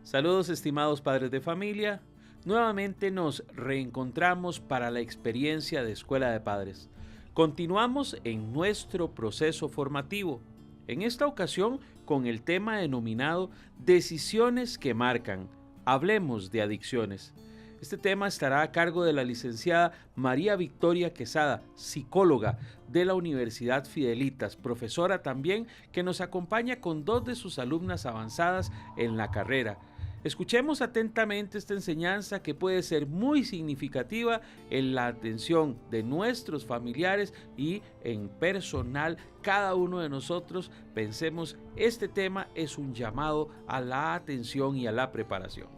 Saludos estimados padres de familia, nuevamente nos reencontramos para la experiencia de Escuela de Padres. Continuamos en nuestro proceso formativo, en esta ocasión con el tema denominado Decisiones que marcan. Hablemos de adicciones. Este tema estará a cargo de la licenciada María Victoria Quesada, psicóloga de la Universidad Fidelitas, profesora también que nos acompaña con dos de sus alumnas avanzadas en la carrera. Escuchemos atentamente esta enseñanza que puede ser muy significativa en la atención de nuestros familiares y en personal. Cada uno de nosotros pensemos, este tema es un llamado a la atención y a la preparación.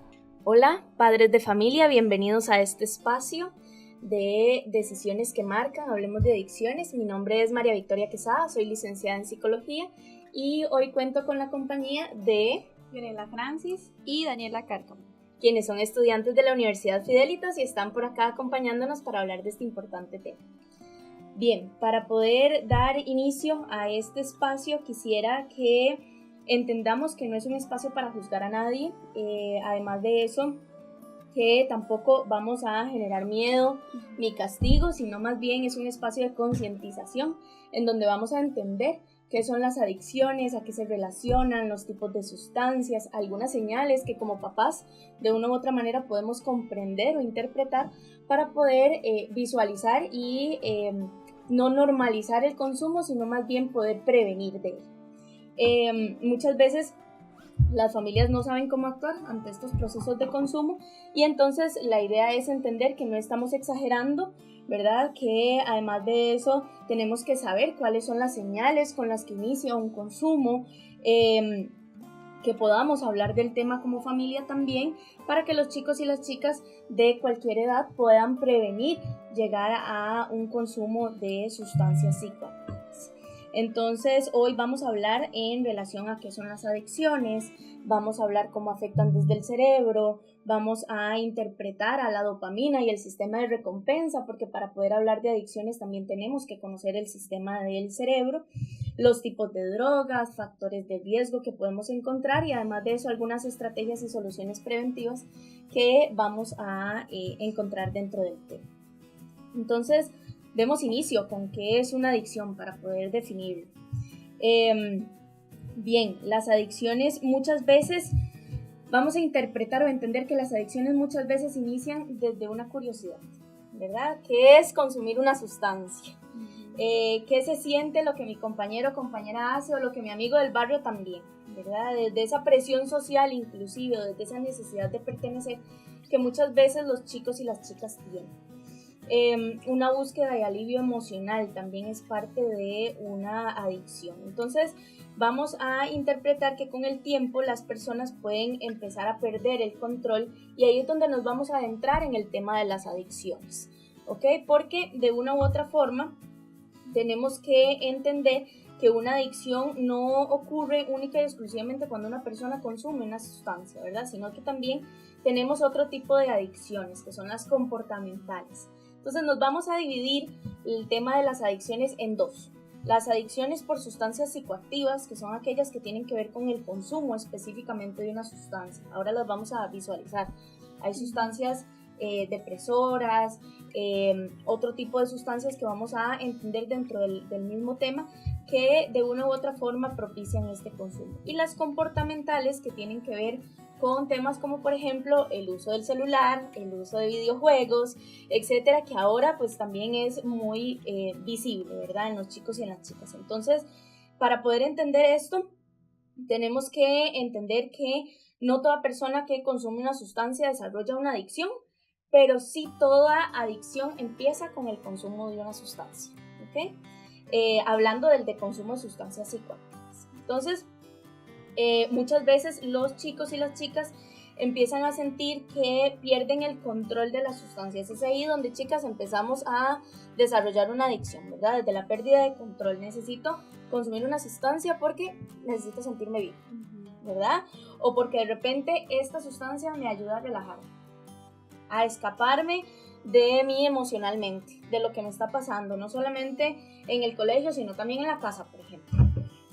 Hola, padres de familia, bienvenidos a este espacio de Decisiones que marcan, hablemos de adicciones. Mi nombre es María Victoria Quesada, soy licenciada en psicología y hoy cuento con la compañía de Fiorella Francis y Daniela Cárcamo, quienes son estudiantes de la Universidad Fidelitas y están por acá acompañándonos para hablar de este importante tema. Bien, para poder dar inicio a este espacio quisiera que entendamos que no es un espacio para juzgar a nadie, además de eso, que tampoco vamos a generar miedo ni castigo, sino más bien es un espacio de concientización en donde vamos a entender qué son las adicciones, a qué se relacionan, los tipos de sustancias, algunas señales que como papás de una u otra manera podemos comprender o interpretar para poder visualizar y no normalizar el consumo, sino más bien poder prevenir de él. Muchas veces las familias no saben cómo actuar ante estos procesos de consumo y entonces la idea es entender que no estamos exagerando, ¿verdad? Que además de eso tenemos que saber cuáles son las señales con las que inicia un consumo, que podamos hablar del tema como familia también para que los chicos y las chicas de cualquier edad puedan prevenir llegar a un consumo de sustancias psicoactivas. Entonces hoy vamos a hablar en relación a qué son las adicciones, vamos a hablar cómo afectan desde el cerebro, vamos a interpretar a la dopamina y el sistema de recompensa, porque para poder hablar de adicciones también tenemos que conocer el sistema del cerebro, los tipos de drogas, factores de riesgo que podemos encontrar y además de eso algunas estrategias y soluciones preventivas que vamos a encontrar dentro del tema. Entonces, demos inicio con qué es una adicción para poder definirlo. Bien, las adicciones muchas veces vamos a interpretar o entender que las adicciones muchas veces inician desde una curiosidad, ¿verdad? ¿Qué es consumir una sustancia? ¿Qué se siente lo que mi compañero o compañera hace o lo que mi amigo del barrio también? ¿Verdad? Desde esa presión social inclusive, desde esa necesidad de pertenecer que muchas veces los chicos y las chicas tienen. Una búsqueda de alivio emocional también es parte de una adicción. Entonces vamos a interpretar que con el tiempo las personas pueden empezar a perder el control y ahí es donde nos vamos a adentrar en el tema de las adicciones, ¿ok? Porque de una u otra forma tenemos que entender que una adicción no ocurre única y exclusivamente cuando una persona consume una sustancia, ¿verdad? Sino que también tenemos otro tipo de adicciones que son las comportamentales. Entonces nos vamos a dividir el tema de las adicciones en dos. Las adicciones por sustancias psicoactivas, que son aquellas que tienen que ver con el consumo específicamente de una sustancia. Ahora las vamos a visualizar. Hay sustancias depresoras, otro tipo de sustancias que vamos a entender dentro del mismo tema que de una u otra forma propician este consumo. Y las comportamentales que tienen que ver con temas como por ejemplo el uso del celular, el uso de videojuegos, etcétera, que ahora pues también es muy visible, ¿verdad? En los chicos y en las chicas. Entonces, para poder entender esto, tenemos que entender que no toda persona que consume una sustancia desarrolla una adicción, pero sí toda adicción empieza con el consumo de una sustancia, ¿ok? Hablando del de consumo de sustancias psicoactivas. Entonces, muchas veces los chicos y las chicas empiezan a sentir que pierden el control de las sustancias. Es ahí donde, chicas, empezamos a desarrollar una adicción, ¿verdad? Desde la pérdida de control. Necesito consumir una sustancia porque necesito sentirme bien, ¿verdad? O porque de repente esta sustancia me ayuda a relajarme, a escaparme de mí emocionalmente, de lo que me está pasando, no solamente en el colegio, sino también en la casa, por ejemplo,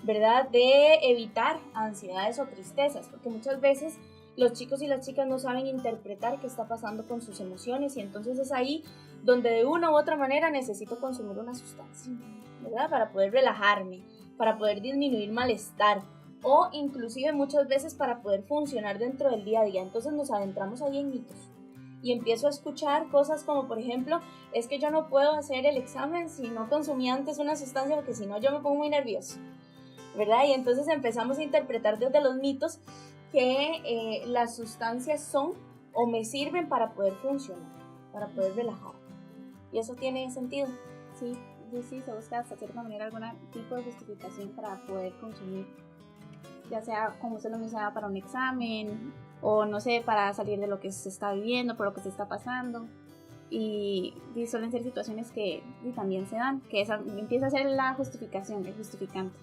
¿verdad? De evitar ansiedades o tristezas, porque muchas veces los chicos y las chicas no saben interpretar qué está pasando con sus emociones y entonces es ahí donde de una u otra manera necesito consumir una sustancia, ¿verdad? Para poder relajarme, para poder disminuir malestar o inclusive muchas veces para poder funcionar dentro del día a día. Entonces nos adentramos ahí en mitos y empiezo a escuchar cosas como, por ejemplo, es que yo no puedo hacer el examen si no consumí antes una sustancia porque si no yo me pongo muy nervioso, ¿verdad? Y entonces empezamos a interpretar desde los mitos que las sustancias son o me sirven para poder funcionar, para poder relajar. ¿Y eso tiene sentido? Sí, se busca hasta cierta manera algún tipo de justificación para poder consumir, ya sea como usted lo mencionaba para un examen o no sé, para salir de lo que se está viviendo, por lo que se está pasando. Y suelen ser situaciones que también se dan, que empieza a ser la justificación, el justificante.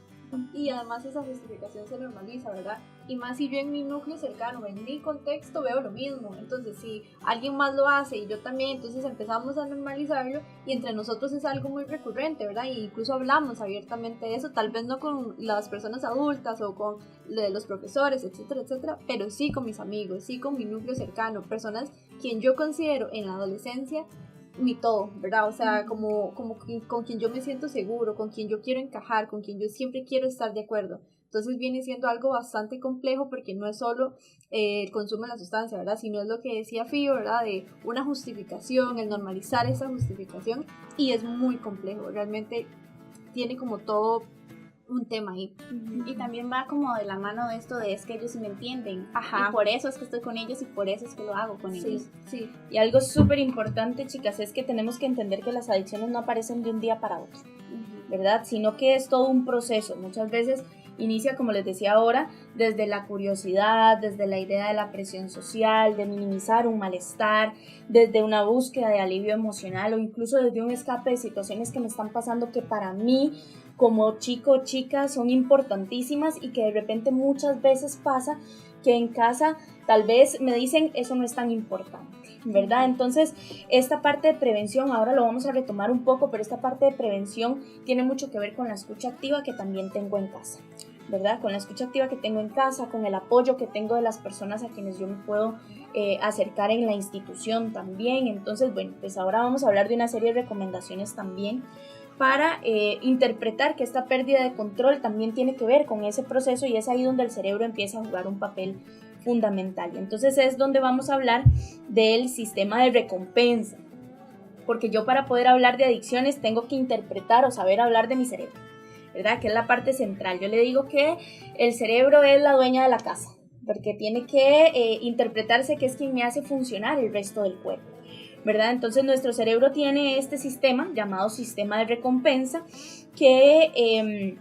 Y además esa justificación se normaliza, ¿verdad? Y más si yo en mi núcleo cercano, en mi contexto veo lo mismo. Entonces si alguien más lo hace y yo también, entonces empezamos a normalizarlo y entre nosotros es algo muy recurrente, ¿verdad? E incluso hablamos abiertamente de eso, tal vez no con las personas adultas o con los profesores, etcétera, etcétera, pero sí con mis amigos, sí con mi núcleo cercano, personas quien yo considero en la adolescencia mi todo, ¿verdad? O sea, como con quien yo me siento seguro, con quien yo quiero encajar, con quien yo siempre quiero estar de acuerdo. Entonces viene siendo algo bastante complejo porque no es solo el consumo de la sustancia, ¿verdad? Sino es lo que decía Fío, ¿verdad? De una justificación, el normalizar esa justificación y es muy complejo, realmente tiene como todo un tema ahí. Y también va como de la mano de esto de es que ellos sí me entienden. Ajá. Y por eso es que estoy con ellos y por eso es que lo hago con ellos. Sí. Y algo súper importante, chicas, es que tenemos que entender que las adicciones no aparecen de un día para otro, ¿verdad? Sino que es todo un proceso. Muchas veces inicia, como les decía ahora, desde la curiosidad, desde la idea de la presión social, de minimizar un malestar, desde una búsqueda de alivio emocional o incluso desde un escape de situaciones que me están pasando que para mí como chico o chica son importantísimas y que de repente muchas veces pasa que en casa tal vez me dicen eso no es tan importante, ¿verdad? Entonces esta parte de prevención, ahora lo vamos a retomar un poco, pero esta parte de prevención tiene mucho que ver con la escucha activa que también tengo en casa, ¿verdad? Con la escucha activa que tengo en casa, con el apoyo que tengo de las personas a quienes yo me puedo acercar en la institución también. Entonces, bueno, pues ahora vamos a hablar de una serie de recomendaciones también para interpretar que esta pérdida de control también tiene que ver con ese proceso y es ahí donde el cerebro empieza a jugar un papel fundamental. Y entonces es donde vamos a hablar del sistema de recompensa, porque yo para poder hablar de adicciones tengo que interpretar o saber hablar de mi cerebro, ¿verdad? Que es la parte central. Yo le digo que el cerebro es la dueña de la casa, porque tiene que interpretarse que es quien me hace funcionar el resto del cuerpo, ¿verdad? Entonces nuestro cerebro tiene este sistema llamado sistema de recompensa que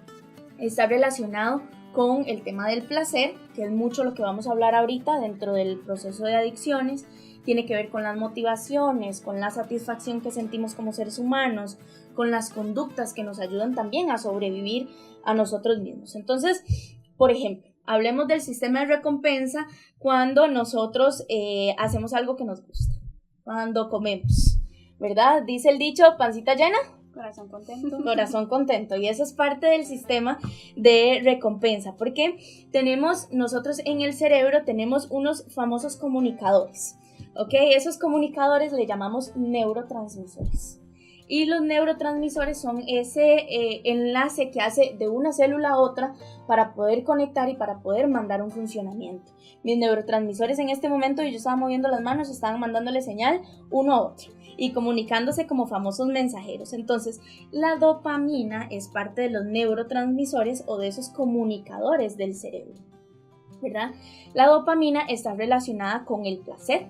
está relacionado con el tema del placer, que es mucho lo que vamos a hablar ahorita dentro del proceso de adicciones. Tiene que ver con las motivaciones, con la satisfacción que sentimos como seres humanos, con las conductas que nos ayudan también a sobrevivir a nosotros mismos. Entonces, por ejemplo, hablemos del sistema de recompensa cuando nosotros hacemos algo que nos gusta, cuando comemos, ¿verdad? Dice el dicho, pancita llena, corazón contento. Corazón contento, y eso es parte del sistema de recompensa, porque nosotros en el cerebro tenemos unos famosos comunicadores, ¿ok? Esos comunicadores le llamamos neurotransmisores. Y los neurotransmisores son ese enlace que hace de una célula a otra para poder conectar y para poder mandar un funcionamiento. Mis neurotransmisores en este momento, yo estaba moviendo las manos, estaban mandándole señal uno a otro y comunicándose como famosos mensajeros. Entonces, la dopamina es parte de los neurotransmisores o de esos comunicadores del cerebro, ¿verdad? La dopamina está relacionada con el placer,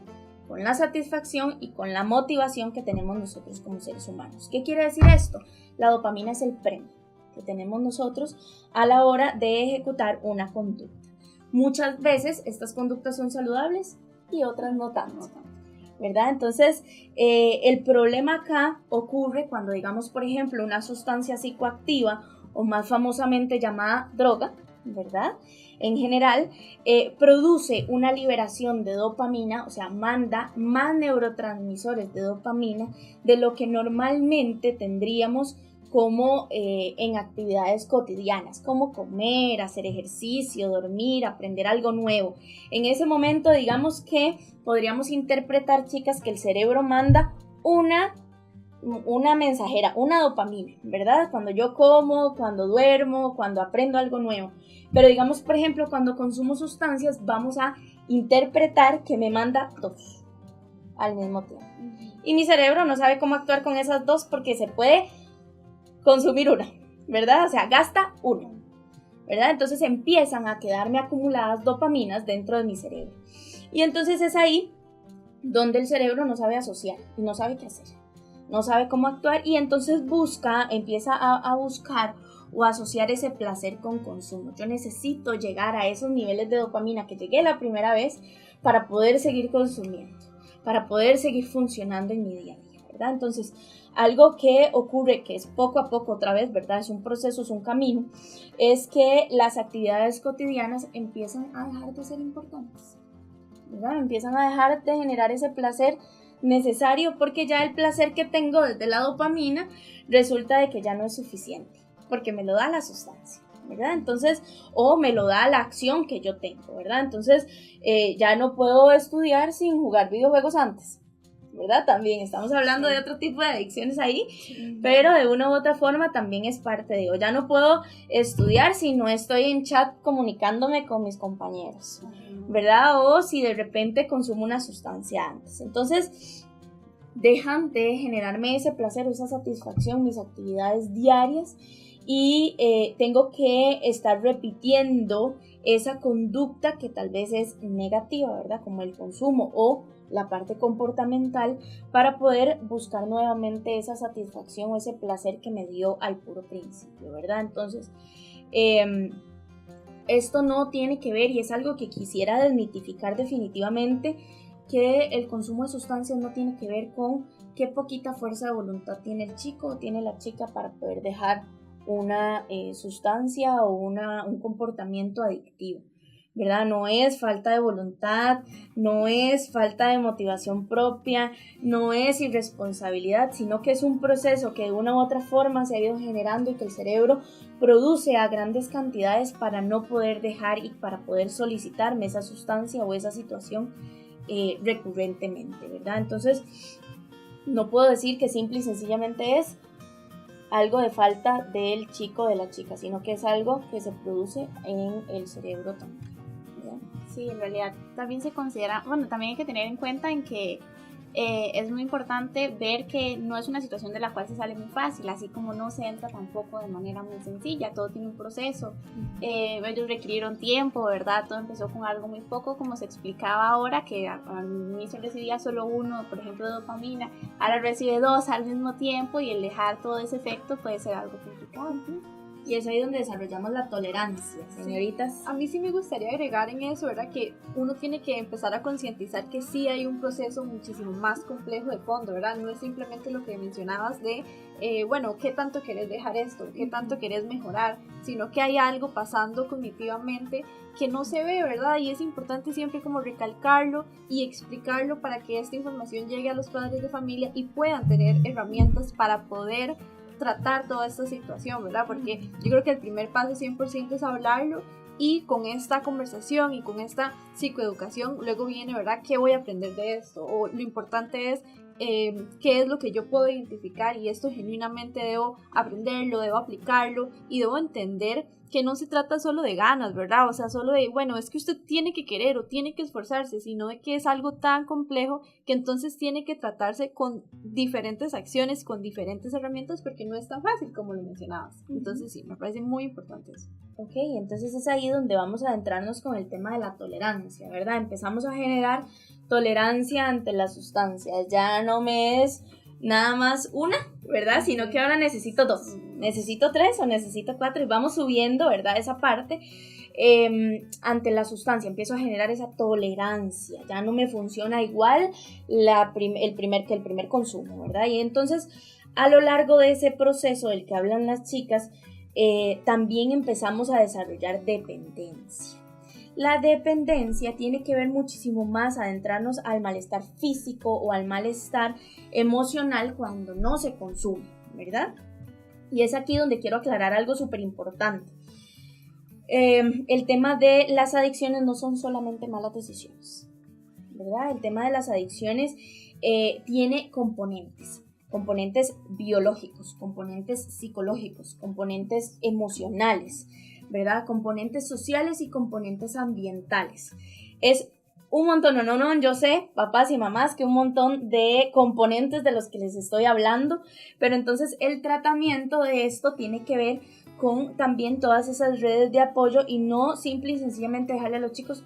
con la satisfacción y con la motivación que tenemos nosotros como seres humanos. ¿Qué quiere decir esto? La dopamina es el premio que tenemos nosotros a la hora de ejecutar una conducta. Muchas veces estas conductas son saludables y otras no tanto, ¿verdad? Entonces, el problema acá ocurre cuando, digamos, por ejemplo, una sustancia psicoactiva o más famosamente llamada droga, ¿verdad? En general, produce una liberación de dopamina, o sea, manda más neurotransmisores de dopamina de lo que normalmente tendríamos como en actividades cotidianas, como comer, hacer ejercicio, dormir, aprender algo nuevo. En ese momento, digamos que podríamos interpretar, chicas, que el cerebro manda una mensajera, una dopamina, ¿verdad? Cuando yo como, cuando duermo, cuando aprendo algo nuevo. Pero digamos, por ejemplo, cuando consumo sustancias, vamos a interpretar que me manda 2 al mismo tiempo. Y mi cerebro no sabe cómo actuar con esas 2 porque se puede consumir una, ¿verdad? O sea, gasta una, ¿verdad? Entonces empiezan a quedarme acumuladas dopaminas dentro de mi cerebro. Y entonces es ahí donde el cerebro no sabe asociar, no sabe qué hacer, no sabe cómo actuar y entonces empieza a buscar o asociar ese placer con consumo. Yo necesito llegar a esos niveles de dopamina que llegué la primera vez para poder seguir consumiendo, para poder seguir funcionando en mi día a día, ¿verdad? Entonces, algo que ocurre, que es poco a poco otra vez, ¿verdad? Es un proceso, es un camino, es que las actividades cotidianas empiezan a dejar de ser importantes, ¿verdad? Empiezan a dejar de generar ese placer necesario porque ya el placer que tengo desde la dopamina resulta de que ya no es suficiente, porque me lo da la sustancia, ¿verdad? Entonces, o me lo da la acción que yo tengo, ¿verdad? Entonces, ya no puedo estudiar sin jugar videojuegos antes, ¿verdad? También estamos hablando de otro tipo de adicciones ahí, pero de una u otra forma también es parte de ello. Ya no puedo estudiar si no estoy en chat comunicándome con mis compañeros, ¿verdad? O si de repente consumo una sustancia antes. Entonces, dejan de generarme ese placer o esa satisfacción, mis actividades diarias, y tengo que estar repitiendo esa conducta que tal vez es negativa, ¿verdad? Como el consumo o la parte comportamental para poder buscar nuevamente esa satisfacción o ese placer que me dio al puro principio, ¿verdad? Entonces, esto no tiene que ver, y es algo que quisiera desmitificar definitivamente, que el consumo de sustancias no tiene que ver con qué poquita fuerza de voluntad tiene el chico o tiene la chica para poder dejar una sustancia o un comportamiento adictivo, ¿verdad? No es falta de voluntad, no es falta de motivación propia, no es irresponsabilidad, sino que es un proceso que de una u otra forma se ha ido generando y que el cerebro produce a grandes cantidades para no poder dejar y para poder solicitarme esa sustancia o esa situación recurrentemente, ¿verdad? Entonces, no puedo decir que simple y sencillamente es algo de falta del chico o de la chica, sino que es algo que se produce en el cerebro también, ¿verdad? Sí, en realidad también se considera, bueno, también hay que tener en cuenta en que es muy importante ver que no es una situación de la cual se sale muy fácil, así como no se entra tampoco de manera muy sencilla, todo tiene un proceso. Ellos requirieron tiempo, ¿verdad? Todo empezó con algo muy poco, como se explicaba ahora, que al inicio recibía solo 1, por ejemplo, de dopamina, ahora recibe 2 al mismo tiempo, y el dejar todo ese efecto puede ser algo complicado. Y es ahí donde desarrollamos la tolerancia, señoritas. Sí. A mí sí me gustaría agregar en eso, ¿verdad? Que uno tiene que empezar a concientizar que sí hay un proceso muchísimo más complejo de fondo, ¿verdad? No es simplemente lo que mencionabas de, bueno, ¿qué tanto querés dejar esto? ¿Qué tanto querés mejorar? Sino que hay algo pasando cognitivamente que no se ve, ¿verdad? Y es importante siempre como recalcarlo y explicarlo para que esta información llegue a los padres de familia y puedan tener herramientas para poder tratar toda esta situación, ¿verdad? Porque yo creo que el primer paso 100% es hablarlo, y con esta conversación y con esta psicoeducación luego viene, ¿verdad? ¿Qué voy a aprender de esto? O lo importante es qué es lo que yo puedo identificar, y esto genuinamente debo aprenderlo, debo aplicarlo y debo entender que no se trata solo de ganas, ¿verdad? O sea, solo de, bueno, es que usted tiene que querer o tiene que esforzarse, sino de que es algo tan complejo que entonces tiene que tratarse con diferentes acciones, con diferentes herramientas, porque no es tan fácil como lo mencionabas. Entonces sí, me parece muy importante eso. Ok, entonces es ahí donde vamos a adentrarnos con el tema de la tolerancia, ¿verdad? Empezamos a generar tolerancia ante las sustancias, ya no me es nada más una, ¿verdad? Sino que ahora necesito 2, necesito 3 o necesito 4, y vamos subiendo, ¿verdad? Esa parte ante la sustancia, empiezo a generar esa tolerancia, ya no me funciona igual el primer consumo, ¿verdad? Y entonces a lo largo de ese proceso del que hablan las chicas, también empezamos a desarrollar dependencia. La dependencia tiene que ver muchísimo más adentrarnos al malestar físico o al malestar emocional cuando no se consume, ¿verdad? Y es aquí donde quiero aclarar algo súper importante. El tema de las adicciones no son solamente malas decisiones, ¿verdad? El tema de las adicciones tiene componentes biológicos, componentes psicológicos, componentes emocionales, ¿verdad? Componentes sociales y componentes ambientales. Es un montón, yo sé, papás y mamás, que un montón de componentes de los que les estoy hablando, pero entonces el tratamiento de esto tiene que ver con también todas esas redes de apoyo y no simple y sencillamente dejarle a los chicos,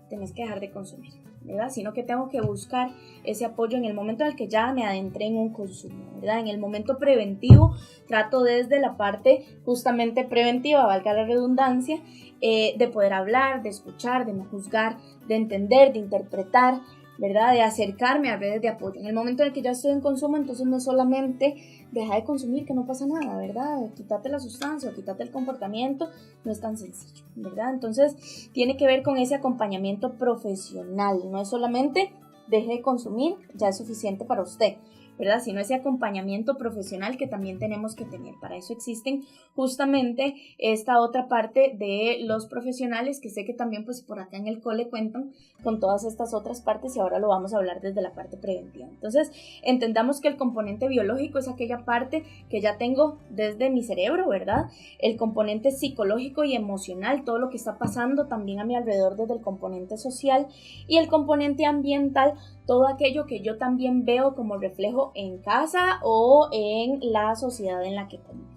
tenés que dejar de consumir, ¿verdad? Sino que tengo que buscar ese apoyo en el momento en el que ya me adentré en un consumo, ¿verdad? En el momento preventivo, trato desde la parte justamente preventiva, valga la redundancia, de poder hablar, de escuchar, de no juzgar, de entender, de interpretar, ¿verdad? De acercarme a redes de apoyo. En el momento en el que ya estoy en consumo, entonces no es solamente deja de consumir, que no pasa nada, ¿verdad? Quítate la sustancia o quítate el comportamiento, no es tan sencillo, ¿verdad? Entonces tiene que ver con ese acompañamiento profesional, no es solamente deje de consumir, ya es suficiente para usted, ¿verdad? Sino ese acompañamiento profesional que también tenemos que tener. Para eso existen justamente esta otra parte de los profesionales, que sé que también pues por acá en el cole cuentan con todas estas otras partes y ahora lo vamos a hablar desde la parte preventiva. Entonces, entendamos que el componente biológico es aquella parte que ya tengo desde mi cerebro, ¿verdad? El componente psicológico y emocional, todo lo que está pasando también a mi alrededor desde el componente social, y el componente ambiental, todo aquello que yo también veo como reflejo en casa o en la sociedad en la que convivo.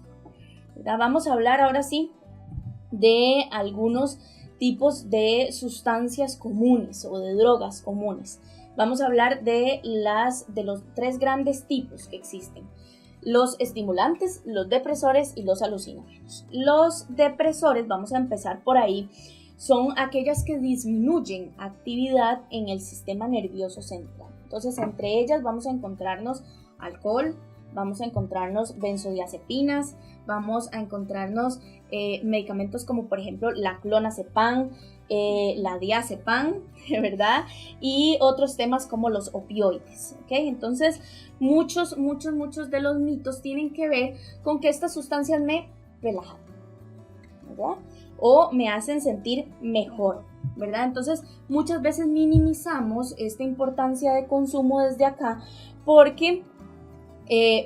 Vamos a hablar ahora sí de algunos tipos de sustancias comunes o de drogas comunes. Vamos a hablar de los 3 grandes tipos que existen: los estimulantes, los depresores y los alucinógenos. Los depresores, vamos a empezar por ahí, son aquellas que disminuyen actividad en el sistema nervioso central. Entonces, entre ellas vamos a encontrarnos alcohol, vamos a encontrarnos benzodiazepinas, vamos a encontrarnos medicamentos como por ejemplo la clonazepam, la diazepam, ¿verdad? Y otros temas como los opioides, ¿ok? Entonces, muchos de los mitos tienen que ver con que estas sustancias me relajan, ¿verdad? O me hacen sentir mejor, ¿verdad? Entonces, muchas veces minimizamos esta importancia de consumo desde acá porque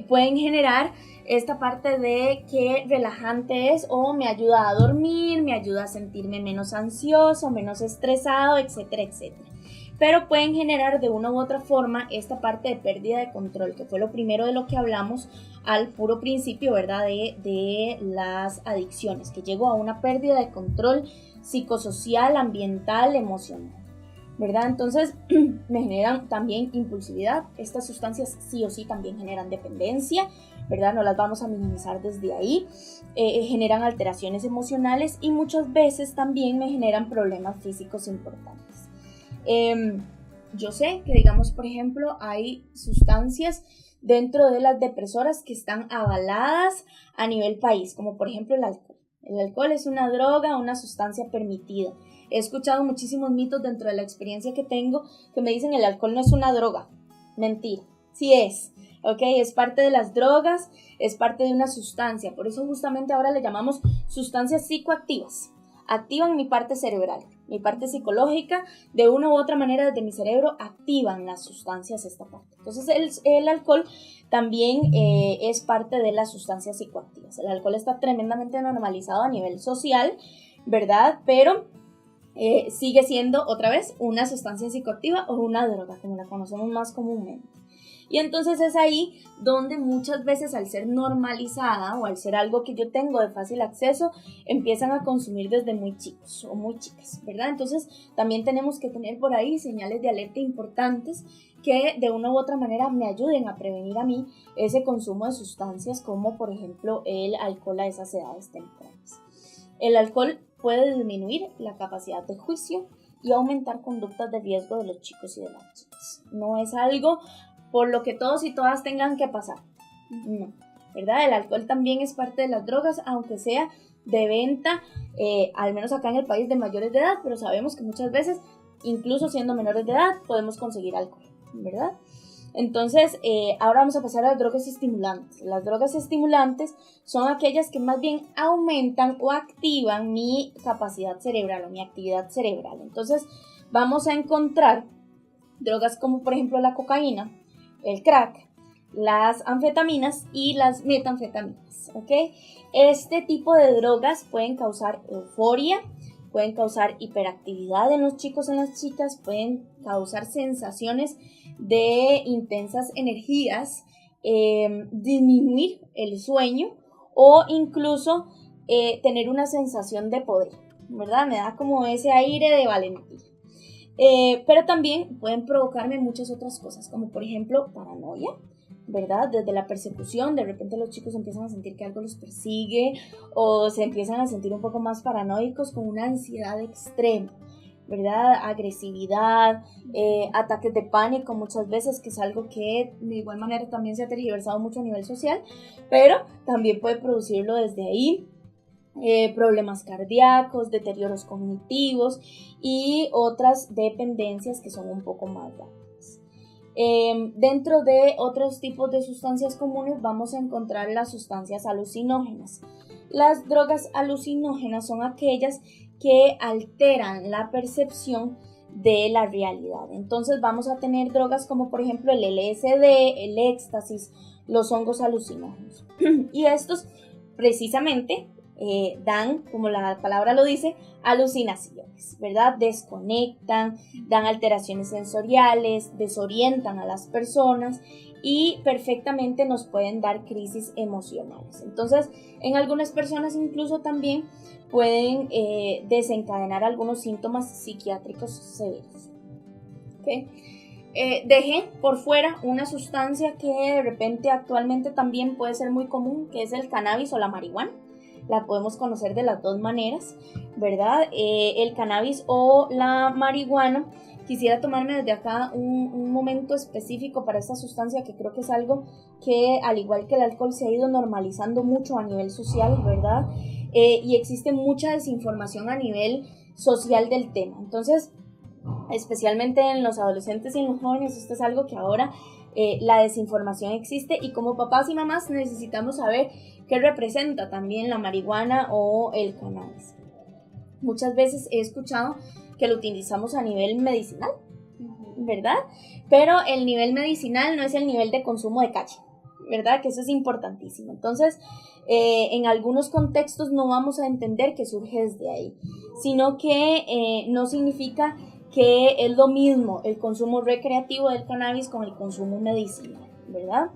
pueden generar esta parte de que relajante es o me ayuda a dormir, me ayuda a sentirme menos ansioso, menos estresado, etcétera, etcétera. Pero pueden generar de una u otra forma esta parte de pérdida de control, que fue lo primero de lo que hablamos al puro principio, ¿verdad? De las adicciones, que llegó a una pérdida de control psicosocial, ambiental, emocional, ¿verdad? Entonces me generan también impulsividad. Estas sustancias sí o sí también generan dependencia, ¿verdad? No las vamos a minimizar desde ahí. Generan alteraciones emocionales y muchas veces también me generan problemas físicos importantes. Yo sé que, digamos, por ejemplo, hay sustancias dentro de las depresoras que están avaladas a nivel país, como por ejemplo el alcohol. El alcohol es una droga, una sustancia permitida. He escuchado muchísimos mitos dentro de la experiencia que tengo que me dicen el alcohol no es una droga. Mentira, sí es, ¿ok? Es parte de las drogas, es parte de una sustancia. Por eso justamente ahora le llamamos sustancias psicoactivas. Activan mi parte cerebral, mi parte psicológica, de una u otra manera desde mi cerebro activan las sustancias esta parte. Entonces el alcohol también es parte de las sustancias psicoactivas. El alcohol está tremendamente normalizado a nivel social, ¿verdad? Pero sigue siendo otra vez una sustancia psicoactiva o una droga, como la conocemos más comúnmente. Y entonces es ahí donde muchas veces, al ser normalizada o al ser algo que yo tengo de fácil acceso, empiezan a consumir desde muy chicos o muy chicas, ¿verdad? Entonces también tenemos que tener por ahí señales de alerta importantes que de una u otra manera me ayuden a prevenir a mí ese consumo de sustancias, como por ejemplo el alcohol a esas edades tempranas. El alcohol puede disminuir la capacidad de juicio y aumentar conductas de riesgo de los chicos y de las chicas. No es algo por lo que todos y todas tengan que pasar, no, ¿verdad? El alcohol también es parte de las drogas, aunque sea de venta, al menos acá en el país, de mayores de edad, pero sabemos que muchas veces, incluso siendo menores de edad, podemos conseguir alcohol, ¿verdad? Entonces, ahora vamos a pasar a las drogas estimulantes. Las drogas estimulantes son aquellas que más bien aumentan o activan mi capacidad cerebral o mi actividad cerebral. Entonces, vamos a encontrar drogas como por ejemplo la cocaína, el crack, las anfetaminas y las metanfetaminas, ¿ok? Este tipo de drogas pueden causar euforia, pueden causar hiperactividad en los chicos y en las chicas, pueden causar sensaciones de intensas energías, disminuir el sueño o incluso tener una sensación de poder, ¿verdad? Me da como ese aire de valentía. Pero también pueden provocarme muchas otras cosas, como por ejemplo paranoia, ¿verdad? Desde la persecución, de repente los chicos empiezan a sentir que algo los persigue o se empiezan a sentir un poco más paranoicos con una ansiedad extrema, ¿verdad? Agresividad, ataques de pánico muchas veces, que es algo que de igual manera también se ha tergiversado mucho a nivel social, pero también puede producirlo desde ahí. Problemas cardíacos, deterioros cognitivos y otras dependencias que son un poco más graves. Dentro de otros tipos de sustancias comunes vamos a encontrar las sustancias alucinógenas. Las drogas alucinógenas son aquellas que alteran la percepción de la realidad. Entonces vamos a tener drogas como por ejemplo el LSD, el éxtasis, los hongos alucinógenos. Y estos precisamente dan, como la palabra lo dice, alucinaciones, ¿verdad? Desconectan, dan alteraciones sensoriales, desorientan a las personas y perfectamente nos pueden dar crisis emocionales. Entonces, en algunas personas incluso también pueden desencadenar algunos síntomas psiquiátricos severos. ¿Okay? Dejé por fuera una sustancia que de repente actualmente también puede ser muy común, que es el cannabis o la marihuana. La podemos conocer de las dos maneras, ¿verdad? El cannabis o la marihuana. Quisiera tomarme desde acá un momento específico para esta sustancia, que creo que es algo que, al igual que el alcohol, se ha ido normalizando mucho a nivel social, ¿verdad? Y existe mucha desinformación a nivel social del tema. Entonces, especialmente en los adolescentes y en los jóvenes, esto es algo que ahora la desinformación existe, y como papás y mamás necesitamos saber qué representa también la marihuana o el cannabis. Muchas veces he escuchado que lo utilizamos a nivel medicinal, ¿verdad? Pero el nivel medicinal no es el nivel de consumo de calle, ¿verdad? Que eso es importantísimo. Entonces, en algunos contextos no vamos a entender que surge desde ahí, sino que no significa que es lo mismo el consumo recreativo del cannabis con el consumo medicinal, ¿verdad?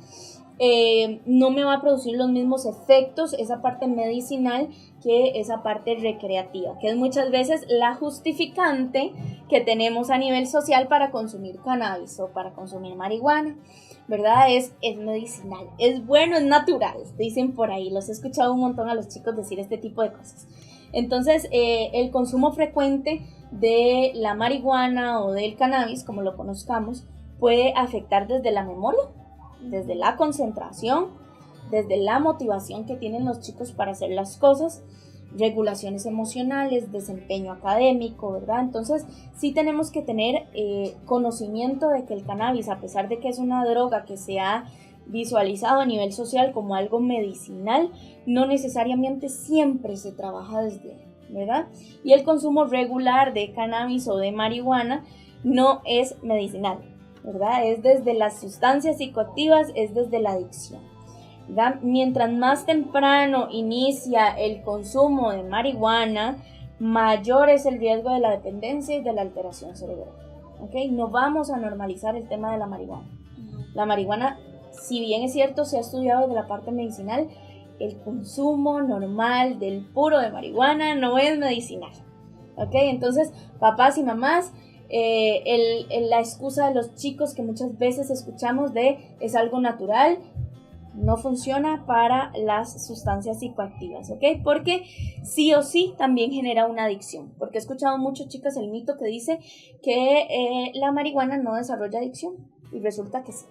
No me va a producir los mismos efectos esa parte medicinal que esa parte recreativa, que es muchas veces la justificante que tenemos a nivel social para consumir cannabis o para consumir marihuana, ¿verdad? Es medicinal, es bueno, es natural, dicen por ahí. Los he escuchado un montón a los chicos decir este tipo de cosas. Entonces, el consumo frecuente de la marihuana o del cannabis, como lo conozcamos, puede afectar desde la memoria, desde la concentración, desde la motivación que tienen los chicos para hacer las cosas, regulaciones emocionales, desempeño académico, ¿verdad? Entonces, sí tenemos que tener conocimiento de que el cannabis, a pesar de que es una droga que se ha visualizado a nivel social como algo medicinal, no necesariamente siempre se trabaja desde él, ¿verdad? Y el consumo regular de cannabis o de marihuana no es medicinal, ¿verdad? Es desde las sustancias psicoactivas, es desde la adicción, ¿verdad? Mientras más temprano inicia el consumo de marihuana, mayor es el riesgo de la dependencia y de la alteración cerebral, ¿ok? No vamos a normalizar el tema de la marihuana. La marihuana, si bien es cierto, se ha estudiado desde la parte medicinal, el consumo normal del puro de marihuana no es medicinal, ¿ok? Entonces, papás y mamás, la excusa de los chicos que muchas veces escuchamos de es algo natural, no funciona para las sustancias psicoactivas, ¿ok? Porque sí o sí también genera una adicción, porque he escuchado muchos chicos el mito que dice que la marihuana no desarrolla adicción, y resulta que sí,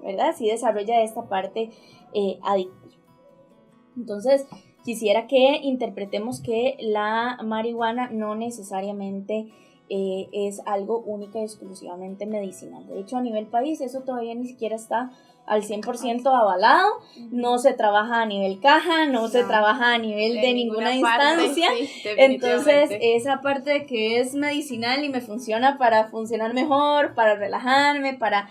¿verdad? Sí desarrolla esta parte adictiva. Entonces, quisiera que interpretemos que la marihuana no necesariamente es algo única y exclusivamente medicinal. De hecho, a nivel país eso todavía ni siquiera está al 100% avalado, no se trabaja a nivel caja, no se trabaja a nivel de ninguna instancia, entonces esa parte de que es medicinal y me funciona para funcionar mejor, para relajarme, para...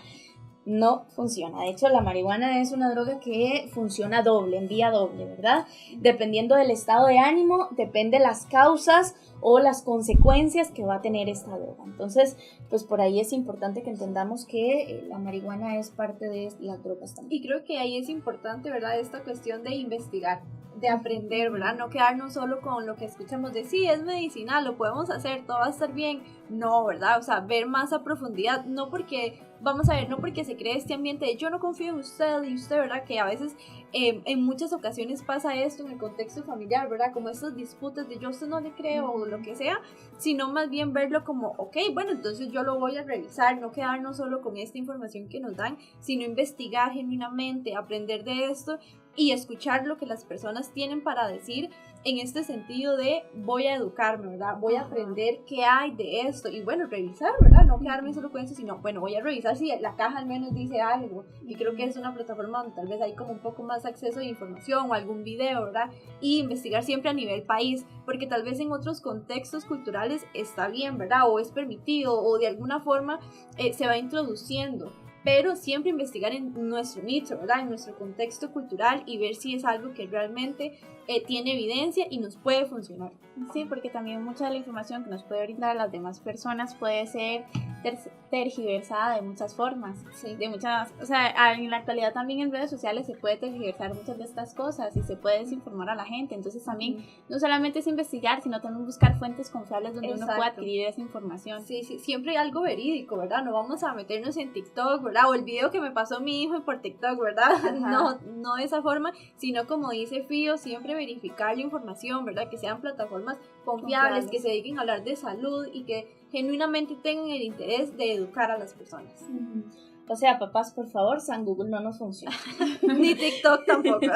no funciona. De hecho, la marihuana es una droga que funciona doble, en vía doble, ¿verdad? Dependiendo del estado de ánimo, depende las causas o las consecuencias que va a tener esta droga. Entonces, pues por ahí es importante que entendamos que la marihuana es parte de las drogas también. Y creo que ahí es importante, ¿verdad? Esta cuestión de investigar, de aprender, ¿verdad? No quedarnos solo con lo que escuchamos de sí, es medicinal, lo podemos hacer, todo va a estar bien. No, ¿verdad? O sea, ver más a profundidad, no porque, vamos a ver, no porque se cree este ambiente de yo no confío en usted y usted, ¿verdad? Que a veces en muchas ocasiones pasa esto en el contexto familiar, ¿verdad? Como estos disputas de yo a usted no le creo o lo que sea, sino más bien verlo como, ok, bueno, entonces yo lo voy a revisar, no quedarnos solo con esta información que nos dan, sino investigar genuinamente, aprender de esto y escuchar lo que las personas tienen para decir en este sentido de voy a educarme, ¿verdad? Voy a aprender qué hay de esto y bueno, revisar, ¿verdad? No quedarme solo con eso, sino bueno, voy a revisar si la caja al menos dice algo y creo que es una plataforma donde tal vez hay como un poco más acceso de información o algún video, ¿verdad? Y investigar siempre a nivel país, porque tal vez en otros contextos culturales está bien, ¿verdad? O es permitido o de alguna forma se va introduciendo. Pero siempre investigar en nuestro nicho, ¿verdad? En nuestro contexto cultural y ver si es algo que realmente tiene evidencia y nos puede funcionar. Sí, porque también mucha de la información que nos puede brindar a las demás personas puede ser tergiversada de muchas formas, sí. De muchas, o sea, en la actualidad también en redes sociales se puede tergiversar muchas de estas cosas y se puede desinformar a la gente, entonces también no solamente es investigar, sino también buscar fuentes confiables donde uno pueda adquirir esa información. Sí, sí, siempre hay algo verídico, ¿verdad? No vamos a meternos en TikTok, ¿verdad? O el video que me pasó mi hijo por TikTok, ¿verdad? No de esa forma, sino como dice Fío, siempre verificar la información, ¿verdad? Que sean plataformas confiables, que se dediquen a hablar de salud y que genuinamente tengan el interés de educar a las personas. O sea, papás, por favor, San Google no nos funciona. Ni TikTok tampoco.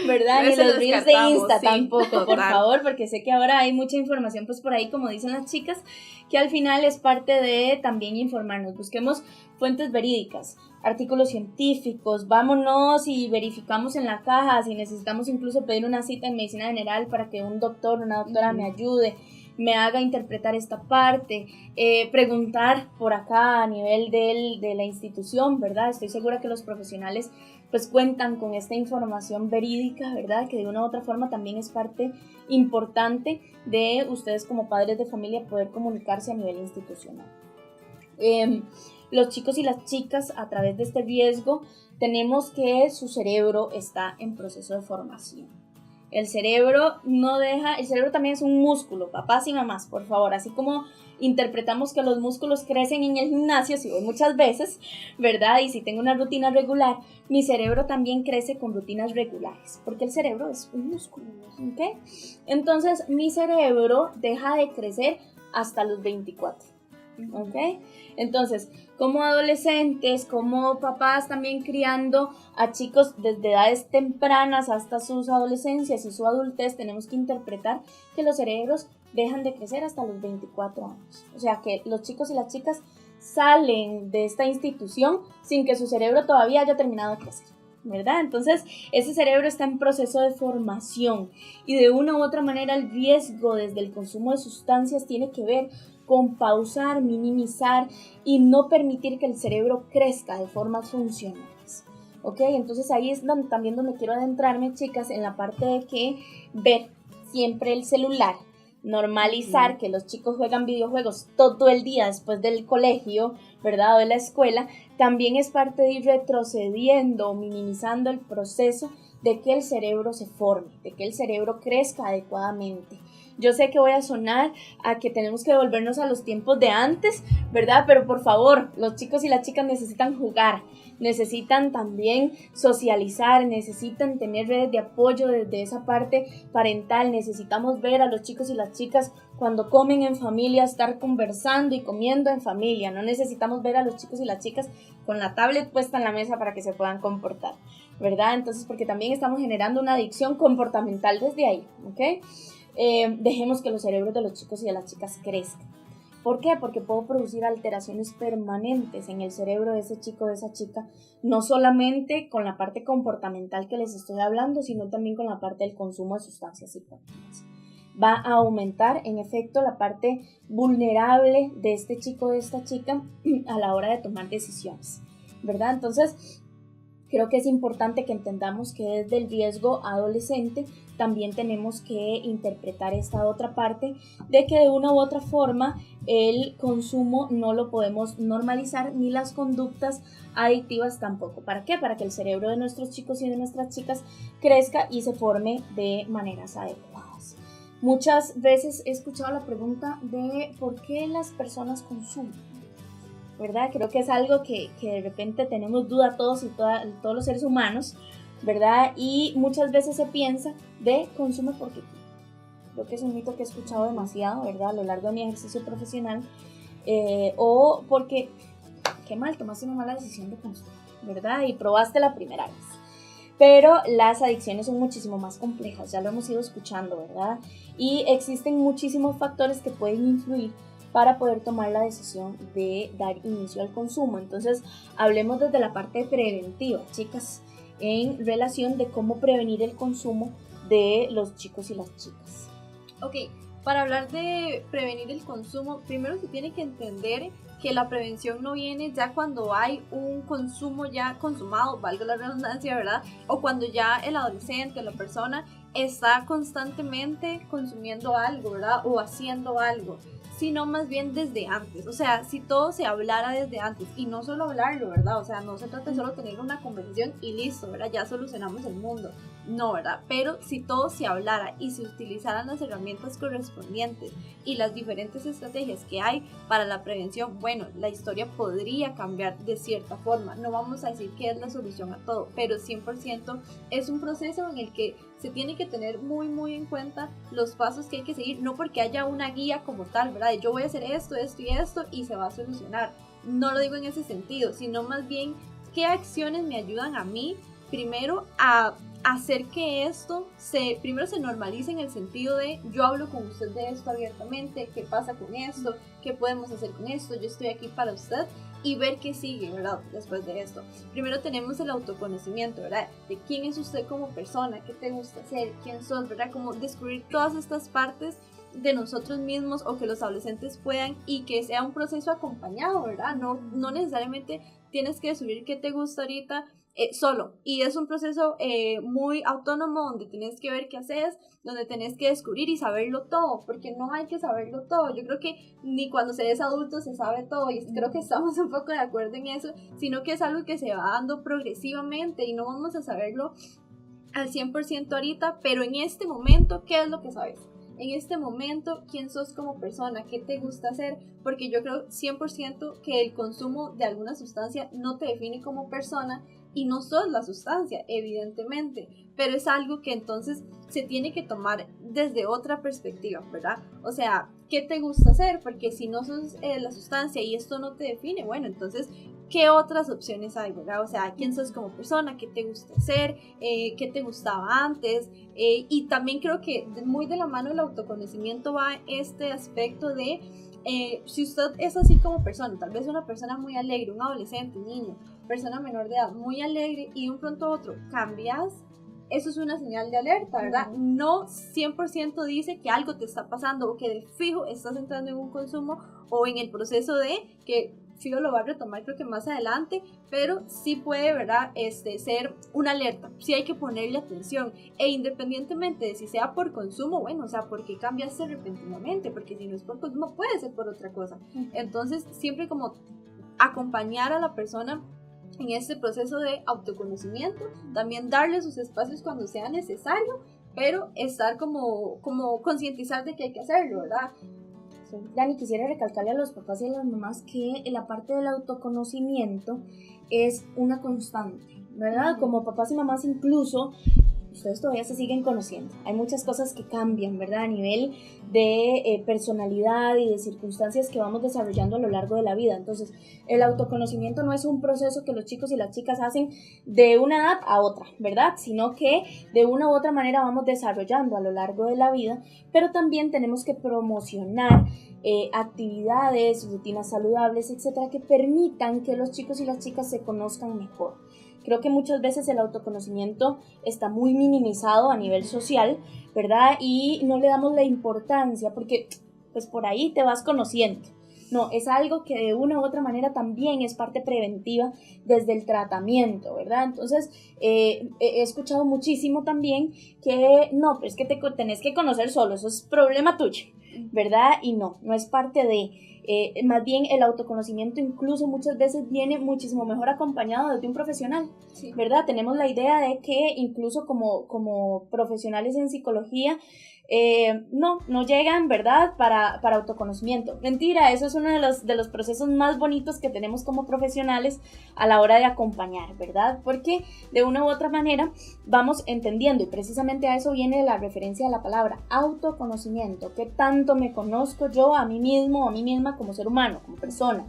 ¿Verdad? Ni los reels de Insta sí, tampoco, total. por favor, porque sé que ahora hay mucha información, pues por ahí, como dicen las chicas, que al final es parte de también informarnos. Busquemos fuentes verídicas, artículos científicos, vámonos y verificamos en la caja, si necesitamos incluso pedir una cita en medicina general para que un doctor o una doctora me ayude, me haga interpretar esta parte, preguntar por acá a nivel de la institución, ¿verdad? Estoy segura que los profesionales pues cuentan con esta información verídica, ¿verdad? Que de una u otra forma también es parte importante de ustedes como padres de familia poder comunicarse a nivel institucional. Los chicos y las chicas a través de este riesgo tenemos que su cerebro está en proceso de formación. El cerebro no deja, el cerebro también es un músculo, papás y mamás, por favor, así como interpretamos que los músculos crecen en el gimnasio, si voy muchas veces, ¿verdad? Y si tengo una rutina regular, mi cerebro también crece con rutinas regulares, porque el cerebro es un músculo, ¿ok? Entonces, mi cerebro deja de crecer hasta los 24, ¿ok? Entonces, como adolescentes, como papás también criando a chicos desde edades tempranas hasta sus adolescencias y su adultez, tenemos que interpretar que los cerebros dejan de crecer hasta los 24 años. O sea, que los chicos y las chicas salen de esta institución sin que su cerebro todavía haya terminado de crecer, ¿verdad? Entonces, ese cerebro está en proceso de formación y de una u otra manera el riesgo desde el consumo de sustancias tiene que ver con pausar, minimizar y no permitir que el cerebro crezca de formas funcionales, ¿ok? Entonces ahí es también donde quiero adentrarme, chicas, en la parte de que ver siempre el celular, normalizar que los chicos juegan videojuegos todo el día después del colegio, ¿verdad? O de la escuela, también es parte de ir retrocediendo, minimizando el proceso de que el cerebro se forme, de que el cerebro crezca adecuadamente. Yo sé que voy a sonar a que tenemos que devolvernos a los tiempos de antes, ¿verdad? Pero por favor, los chicos y las chicas necesitan jugar, necesitan también socializar, necesitan tener redes de apoyo desde esa parte parental, necesitamos ver a los chicos y las chicas cuando comen en familia, estar conversando y comiendo en familia, no necesitamos ver a los chicos y las chicas con la tablet puesta en la mesa para que se puedan comportar, ¿verdad? Entonces, porque también estamos generando una adicción comportamental desde ahí, ¿ok? Dejemos que los cerebros de los chicos y de las chicas crezcan. ¿Por qué? Porque puedo producir alteraciones permanentes en el cerebro de ese chico o de esa chica, no solamente con la parte comportamental que les estoy hablando, sino también con la parte del consumo de sustancias psicoactivas. Va a aumentar, en efecto, la parte vulnerable de este chico o de esta chica a la hora de tomar decisiones, ¿verdad? Entonces, creo que es importante que entendamos que desde el riesgo adolescente también tenemos que interpretar esta otra parte de que de una u otra forma el consumo no lo podemos normalizar, ni las conductas adictivas tampoco. ¿Para qué? Para que el cerebro de nuestros chicos y de nuestras chicas crezca y se forme de maneras adecuadas. Muchas veces he escuchado la pregunta de ¿por qué las personas consumen? ¿Verdad? Creo que es algo que de repente tenemos duda todos y todos los seres humanos, ¿verdad? Y muchas veces se piensa de consume porque creo que es un mito que he escuchado demasiado, ¿verdad? A lo largo de mi ejercicio profesional, o porque qué mal, tomaste una mala decisión de consumo, ¿verdad? Y probaste la primera vez. Pero las adicciones son muchísimo más complejas, ya lo hemos ido escuchando, ¿verdad? Y existen muchísimos factores que pueden influir para poder tomar la decisión de dar inicio al consumo. Entonces, hablemos desde la parte preventiva, chicas, en relación de cómo prevenir el consumo de los chicos y las chicas. Ok, para hablar de prevenir el consumo, primero se tiene que entender que la prevención no viene ya cuando hay un consumo ya consumado, valga la redundancia, ¿verdad? O cuando ya el adolescente o la persona está constantemente consumiendo algo, ¿verdad? O haciendo algo, sino más bien desde antes. O sea, si todo se hablara desde antes, y no solo hablarlo, ¿verdad? O sea, no se trata de solo tener una conversación y listo, ¿verdad? Ya solucionamos el mundo. No, ¿verdad? Pero si todo se hablara y se utilizaran las herramientas correspondientes y las diferentes estrategias que hay para la prevención, bueno, la historia podría cambiar de cierta forma. No vamos a decir que es la solución a todo, pero 100% es un proceso en el que se tiene que tener muy en cuenta los pasos que hay que seguir, no porque haya una guía como tal, ¿verdad? Yo voy a hacer esto y se va a solucionar. No lo digo en ese sentido, sino más bien qué acciones me ayudan a mí primero a hacer que esto primero se normalice en el sentido de yo hablo con usted de esto abiertamente, qué pasa con esto, qué podemos hacer con esto, yo estoy aquí para usted, y ver qué sigue, ¿verdad? Después de esto. Primero tenemos el autoconocimiento, ¿verdad? De quién es usted como persona, qué te gusta hacer, quién sos, ¿verdad? Como descubrir todas estas partes de nosotros mismos o que los adolescentes puedan, y que sea un proceso acompañado, ¿verdad? No necesariamente tienes que descubrir qué te gusta ahorita solo, y es un proceso muy autónomo donde tenés que ver qué haces, donde tenés que descubrir y saberlo todo, porque no hay que saberlo todo. Yo creo que ni cuando se es adulto se sabe todo, y creo que estamos un poco de acuerdo en eso, sino que es algo que se va dando progresivamente y no vamos a saberlo al 100% ahorita, pero en este momento, ¿qué es lo que sabes? En este momento, quién sos como persona, qué te gusta hacer, porque yo creo 100% que el consumo de alguna sustancia no te define como persona, y no sos la sustancia, evidentemente, pero es algo que entonces se tiene que tomar desde otra perspectiva, ¿verdad? O sea, ¿qué te gusta hacer? Porque si no sos la sustancia y esto no te define, bueno, entonces, ¿qué otras opciones hay, verdad? O sea, ¿quién sos como persona? ¿Qué te gusta hacer? ¿Qué te gustaba antes? Y también creo que muy de la mano del autoconocimiento va este aspecto de si usted es así como persona, tal vez una persona muy alegre, un adolescente, un niño, persona menor de edad, muy alegre, y de un pronto a otro cambias, eso es una señal de alerta, ¿verdad? No 100% dice que algo te está pasando o que de fijo estás entrando en un consumo o en el proceso de que fijo lo va a retomar creo que más adelante, pero sí puede, ¿verdad? Ser una alerta, sí hay que ponerle atención, e independientemente de si sea por consumo, bueno, o sea, ¿por qué cambiaste repentinamente? Porque si no es por consumo puede ser por otra cosa. Entonces siempre como acompañar a la persona en este proceso de autoconocimiento, también darle sus espacios cuando sea necesario, pero estar como concientizar de que hay que hacerlo, ¿verdad? Sí. Dani, quisiera recalcarle a los papás y a las mamás que la parte del autoconocimiento es una constante, ¿verdad? Como papás y mamás incluso ustedes todavía se siguen conociendo. Hay muchas cosas que cambian, ¿verdad? A nivel de personalidad y de circunstancias que vamos desarrollando a lo largo de la vida. Entonces, el autoconocimiento no es un proceso que los chicos y las chicas hacen de una edad a otra, ¿verdad? Sino que de una u otra manera vamos desarrollando a lo largo de la vida, pero también tenemos que promocionar actividades, rutinas saludables, etcétera, que permitan que los chicos y las chicas se conozcan mejor. Creo que muchas veces el autoconocimiento está muy minimizado a nivel social, ¿verdad? Y no le damos la importancia porque pues por ahí te vas conociendo. No, es algo que de una u otra manera también es parte preventiva desde el tratamiento, ¿verdad? Entonces, he escuchado muchísimo también que no, pero es que te tenés que conocer solo, eso es problema tuyo, ¿verdad? Y no es parte de... más bien el autoconocimiento incluso muchas veces viene muchísimo mejor acompañado desde un profesional, sí, ¿verdad? Tenemos la idea de que incluso como profesionales en psicología no llegan, ¿verdad? Para autoconocimiento. Mentira, eso es uno de los procesos más bonitos que tenemos como profesionales a la hora de acompañar, ¿verdad? Porque de una u otra manera vamos entendiendo, y precisamente a eso viene la referencia de la palabra autoconocimiento. ¿Qué tanto me conozco yo a mí mismo o a mí misma como ser humano, como persona?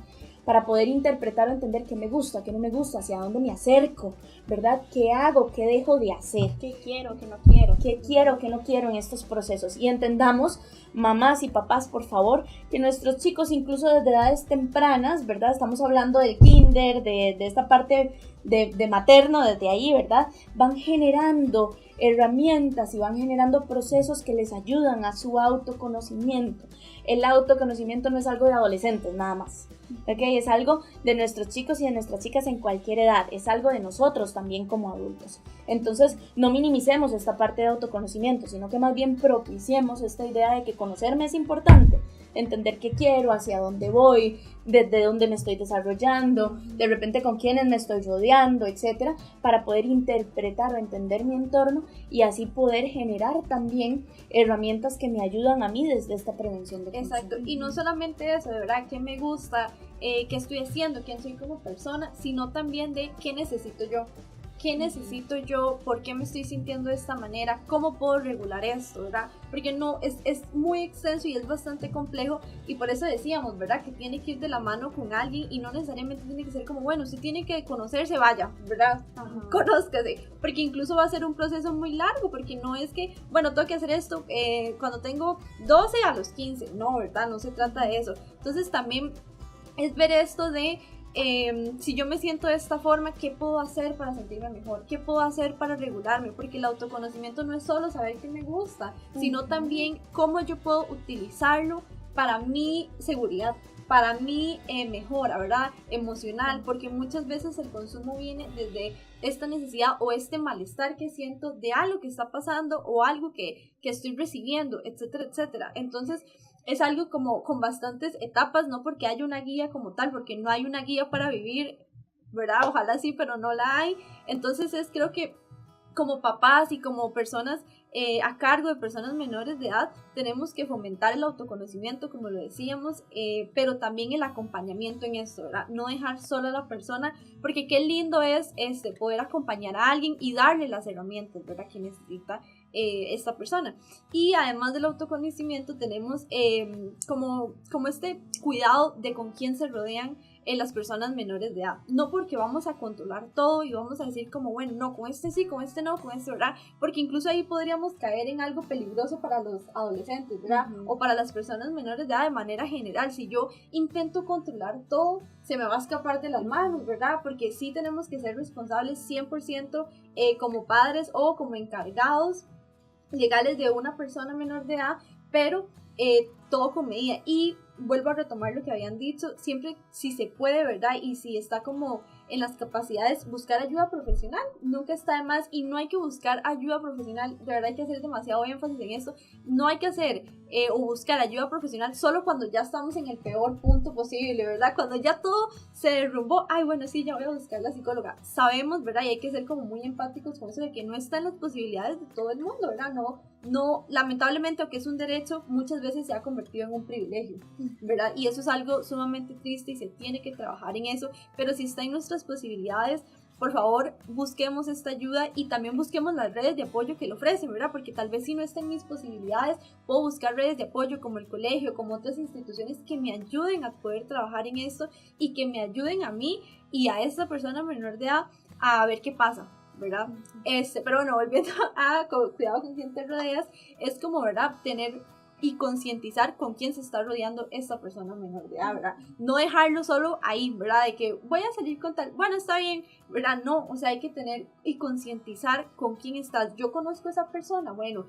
Para poder interpretar o entender qué me gusta, qué no me gusta, hacia dónde me acerco, ¿verdad? ¿Qué hago? ¿Qué dejo de hacer? ¿Qué quiero? ¿Qué no quiero? ¿Qué quiero? ¿Qué no quiero en estos procesos? Y entendamos, mamás y papás, por favor, que nuestros chicos, incluso desde edades tempranas, ¿verdad? Estamos hablando del kinder, de esta parte de materno, desde ahí, ¿verdad? Van generando herramientas y van generando procesos que les ayudan a su autoconocimiento. El autoconocimiento no es algo de adolescentes, nada más. ¿Okay? Es algo de nuestros chicos y de nuestras chicas en cualquier edad, es algo de nosotros también como adultos. Entonces no minimicemos esta parte de autoconocimiento, sino que más bien propiciemos esta idea de que conocerme es importante, entender qué quiero, hacia dónde voy, desde dónde me estoy desarrollando, de repente con quiénes me estoy rodeando, etcétera, para poder interpretar o entender mi entorno y así poder generar también herramientas que me ayudan a mí desde esta prevención de consumo. Exacto, y no solamente eso, de verdad, qué me gusta, qué estoy haciendo, quién soy como persona, sino también de qué necesito yo. ¿Qué necesito yo? ¿Por qué me estoy sintiendo de esta manera? ¿Cómo puedo regular esto? ¿Verdad? Porque no, es muy extenso y es bastante complejo y por eso decíamos, ¿verdad? Que tiene que ir de la mano con alguien y no necesariamente tiene que ser como, bueno, usted tiene que conocerse, vaya, ¿verdad? Conózcase, porque incluso va a ser un proceso muy largo, porque no es que, bueno, tengo que hacer esto cuando tengo 12 a los 15, no, ¿verdad? No se trata de eso. Entonces también es ver esto de... si yo me siento de esta forma, ¿qué puedo hacer para sentirme mejor? ¿Qué puedo hacer para regularme? Porque el autoconocimiento no es solo saber qué me gusta, sino también cómo yo puedo utilizarlo para mi seguridad, para mi mejora, ¿verdad? Emocional, porque muchas veces el consumo viene desde esta necesidad o este malestar que siento de algo que está pasando o algo que estoy recibiendo, etcétera, etcétera. Entonces, es algo como con bastantes etapas, no porque haya una guía como tal, porque no hay una guía para vivir, ¿verdad? Ojalá sí, pero no la hay. Entonces creo que como papás y como personas a cargo de personas menores de edad, tenemos que fomentar el autoconocimiento, como lo decíamos, pero también el acompañamiento en esto, ¿verdad? No dejar sola a la persona, porque qué lindo es poder acompañar a alguien y darle las herramientas, ¿verdad? Que necesita esta persona. Y además del autoconocimiento tenemos como este cuidado de con quién se rodean las personas menores de edad, no porque vamos a controlar todo y vamos a decir como, bueno, no, con este sí, con este no, con este, ¿verdad? Porque incluso ahí podríamos caer en algo peligroso para los adolescentes, ¿verdad? O para las personas menores de edad de manera general. Si yo intento controlar todo, se me va a escapar de las manos, ¿verdad? Porque sí tenemos que ser responsables 100% como padres o como encargados legales de una persona menor de edad, pero todo con medida. Y vuelvo a retomar lo que habían dicho, siempre si se puede, ¿verdad? Y si está como en las capacidades, buscar ayuda profesional, nunca está de más, y no hay que buscar ayuda profesional, de verdad hay que hacer demasiado énfasis en esto, no hay que hacer o buscar ayuda profesional solo cuando ya estamos en el peor punto posible, ¿verdad? Cuando ya todo se derrumbó, ay bueno, sí, ya voy a buscar la psicóloga, sabemos, ¿verdad? Y hay que ser como muy empáticos con eso de que no está en las posibilidades de todo el mundo, ¿verdad? No, lamentablemente, aunque es un derecho, muchas veces se ha convertido en un privilegio, ¿verdad? Y eso es algo sumamente triste y se tiene que trabajar en eso, pero si está en nuestras posibilidades, por favor busquemos esta ayuda y también busquemos las redes de apoyo que le ofrecen, ¿verdad? Porque tal vez si no están mis posibilidades, puedo buscar redes de apoyo como el colegio, como otras instituciones que me ayuden a poder trabajar en esto y que me ayuden a mí y a esta persona menor de edad a ver qué pasa, ¿verdad? Pero bueno, volviendo a cuidado con quién te rodeas, es como, ¿verdad? Tener y concientizar con quién se está rodeando esta persona menor de edad, ¿verdad? No dejarlo solo ahí, ¿verdad? De que voy a salir con tal, bueno, está bien, ¿verdad? No, o sea, hay que tener y concientizar con quién estás. Yo conozco a esa persona, bueno,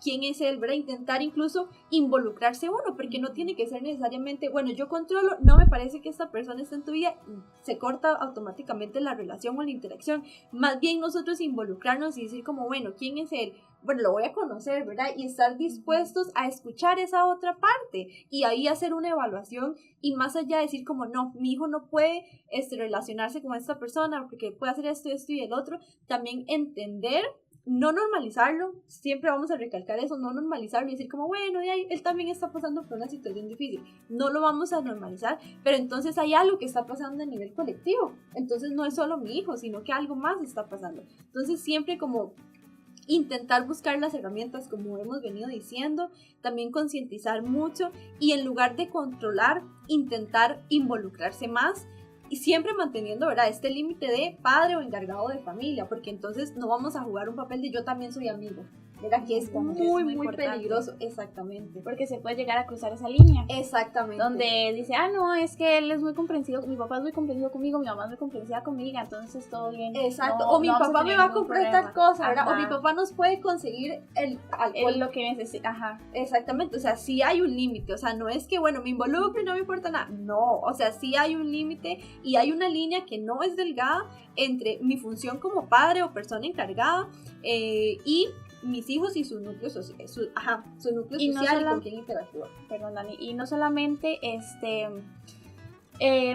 quién es él, ¿verdad? Intentar incluso involucrarse uno, porque no tiene que ser necesariamente, bueno, yo controlo, no me parece que esta persona esté en tu vida, se corta automáticamente la relación o la interacción. Más bien nosotros involucrarnos y decir como, bueno, ¿quién es él? Bueno, lo voy a conocer, ¿verdad? Y estar dispuestos a escuchar esa otra parte y ahí hacer una evaluación y más allá de decir como, no, mi hijo no puede relacionarse con esta persona porque puede hacer esto y el otro, también entender, no normalizarlo, siempre vamos a recalcar eso, no normalizarlo y decir como, bueno, él también está pasando por una situación difícil, no lo vamos a normalizar, pero entonces hay algo que está pasando a nivel colectivo, entonces no es solo mi hijo, sino que algo más está pasando, entonces siempre como intentar buscar las herramientas como hemos venido diciendo, también concientizar mucho y en lugar de controlar, intentar involucrarse más y siempre manteniendo, ¿verdad?, este límite de padre o encargado de familia, porque entonces no vamos a jugar un papel de yo también soy amigo, ¿verdad? Que es muy peligroso, exactamente. Porque se puede llegar a cruzar esa línea. Exactamente. Donde dice, no, es que él es muy comprensivo, mi papá es muy comprensivo conmigo, mi mamá es muy comprensiva conmigo, entonces todo bien. Exacto, o mi papá me va a comprar tal cosa, ¿verdad? O mi papá nos puede conseguir el alcohol. Lo que necesita, ajá. Exactamente, o sea, sí hay un límite, o sea, no es que, bueno, me involucro y no me importa nada, no, o sea, sí hay un límite y hay una línea que no es delgada entre mi función como padre o persona encargada y mis hijos y su núcleo social, su núcleo social y con quién interactúa. Perdón, Dani, y no solamente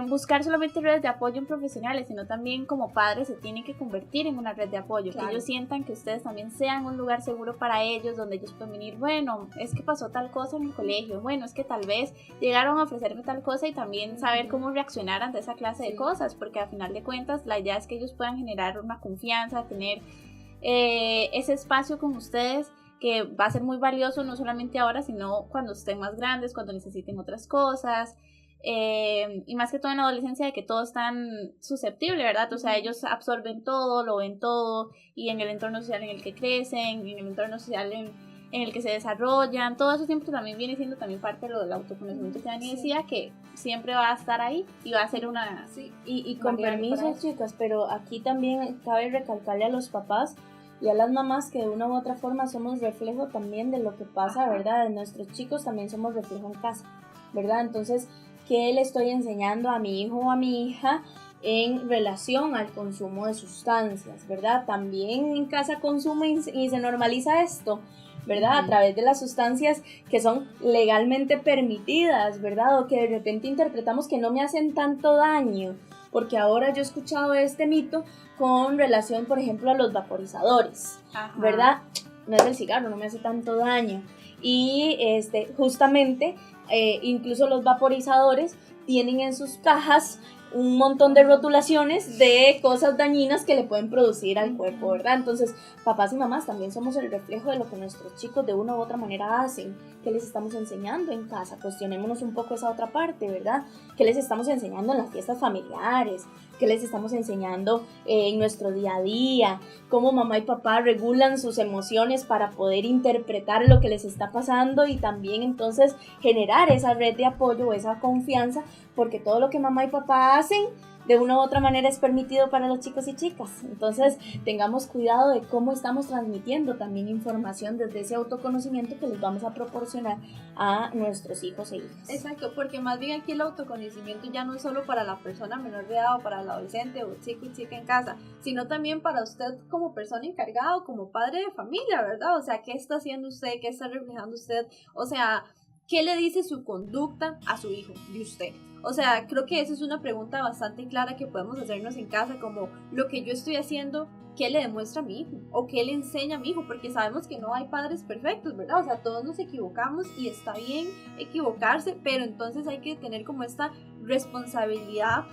buscar solamente redes de apoyo en profesionales, sino también como padres se tienen que convertir en una red de apoyo, claro. Que ellos sientan que ustedes también sean un lugar seguro para ellos, donde ellos pueden venir, bueno, es que pasó tal cosa en el colegio, bueno, es que tal vez llegaron a ofrecerme tal cosa y también saber cómo reaccionar ante esa clase de cosas, porque al final de cuentas la idea es que ellos puedan generar una confianza, tener ese espacio con ustedes que va a ser muy valioso no solamente ahora sino cuando estén más grandes, cuando necesiten otras cosas y más que todo en la adolescencia de que todo es tan susceptible, ¿verdad? O sea, ellos absorben todo, lo ven todo y en el entorno social en el que crecen, en el entorno social en el que se desarrollan, todo eso siempre también viene siendo también parte de lo del autoconocimiento que Dani decía, que siempre va a estar ahí y va a ser una... Y con permiso, chicas, pero aquí también cabe recalcarle a los papás y a las mamás que de una u otra forma somos reflejo también de lo que pasa, ¿verdad? De nuestros chicos también somos reflejo en casa, ¿verdad? Entonces, ¿qué le estoy enseñando a mi hijo o a mi hija en relación al consumo de sustancias, ¿verdad? También en casa consumo y se normaliza esto, ¿verdad? A través de las sustancias que son legalmente permitidas, ¿verdad? O que de repente interpretamos que no me hacen tanto daño, porque ahora yo he escuchado este mito con relación, por ejemplo, a los vaporizadores, ¿verdad? No es el cigarro, no me hace tanto daño. Y justamente, incluso los vaporizadores tienen en sus cajas un montón de rotulaciones de cosas dañinas que le pueden producir al cuerpo, ¿verdad? Entonces, papás y mamás también somos el reflejo de lo que nuestros chicos de una u otra manera hacen. ¿Qué les estamos enseñando en casa? Cuestionémonos un poco esa otra parte, ¿verdad? ¿Qué les estamos enseñando en las fiestas familiares? ¿Qué les estamos enseñando en nuestro día a día? ¿Cómo mamá y papá regulan sus emociones para poder interpretar lo que les está pasando y también entonces generar esa red de apoyo o esa confianza? Porque todo lo que mamá y papá hacen de una u otra manera es permitido para los chicos y chicas. Entonces tengamos cuidado de cómo estamos transmitiendo también información desde ese autoconocimiento que les vamos a proporcionar a nuestros hijos e hijas. Exacto, porque más bien aquí el autoconocimiento ya no es solo para la persona menor de edad o para el adolescente o chico y chica en casa, sino también para usted como persona encargada o como padre de familia, ¿verdad? O sea, ¿qué está haciendo usted? ¿Qué está reflejando usted? O sea, ¿qué le dice su conducta a su hijo de usted? O sea, creo que esa es una pregunta bastante clara que podemos hacernos en casa, como lo que yo estoy haciendo, ¿qué le demuestra a mi hijo? ¿O qué le enseña a mi hijo? Porque sabemos que no hay padres perfectos, ¿verdad? O sea, todos nos equivocamos y está bien equivocarse, pero entonces hay que tener como esta responsabilidad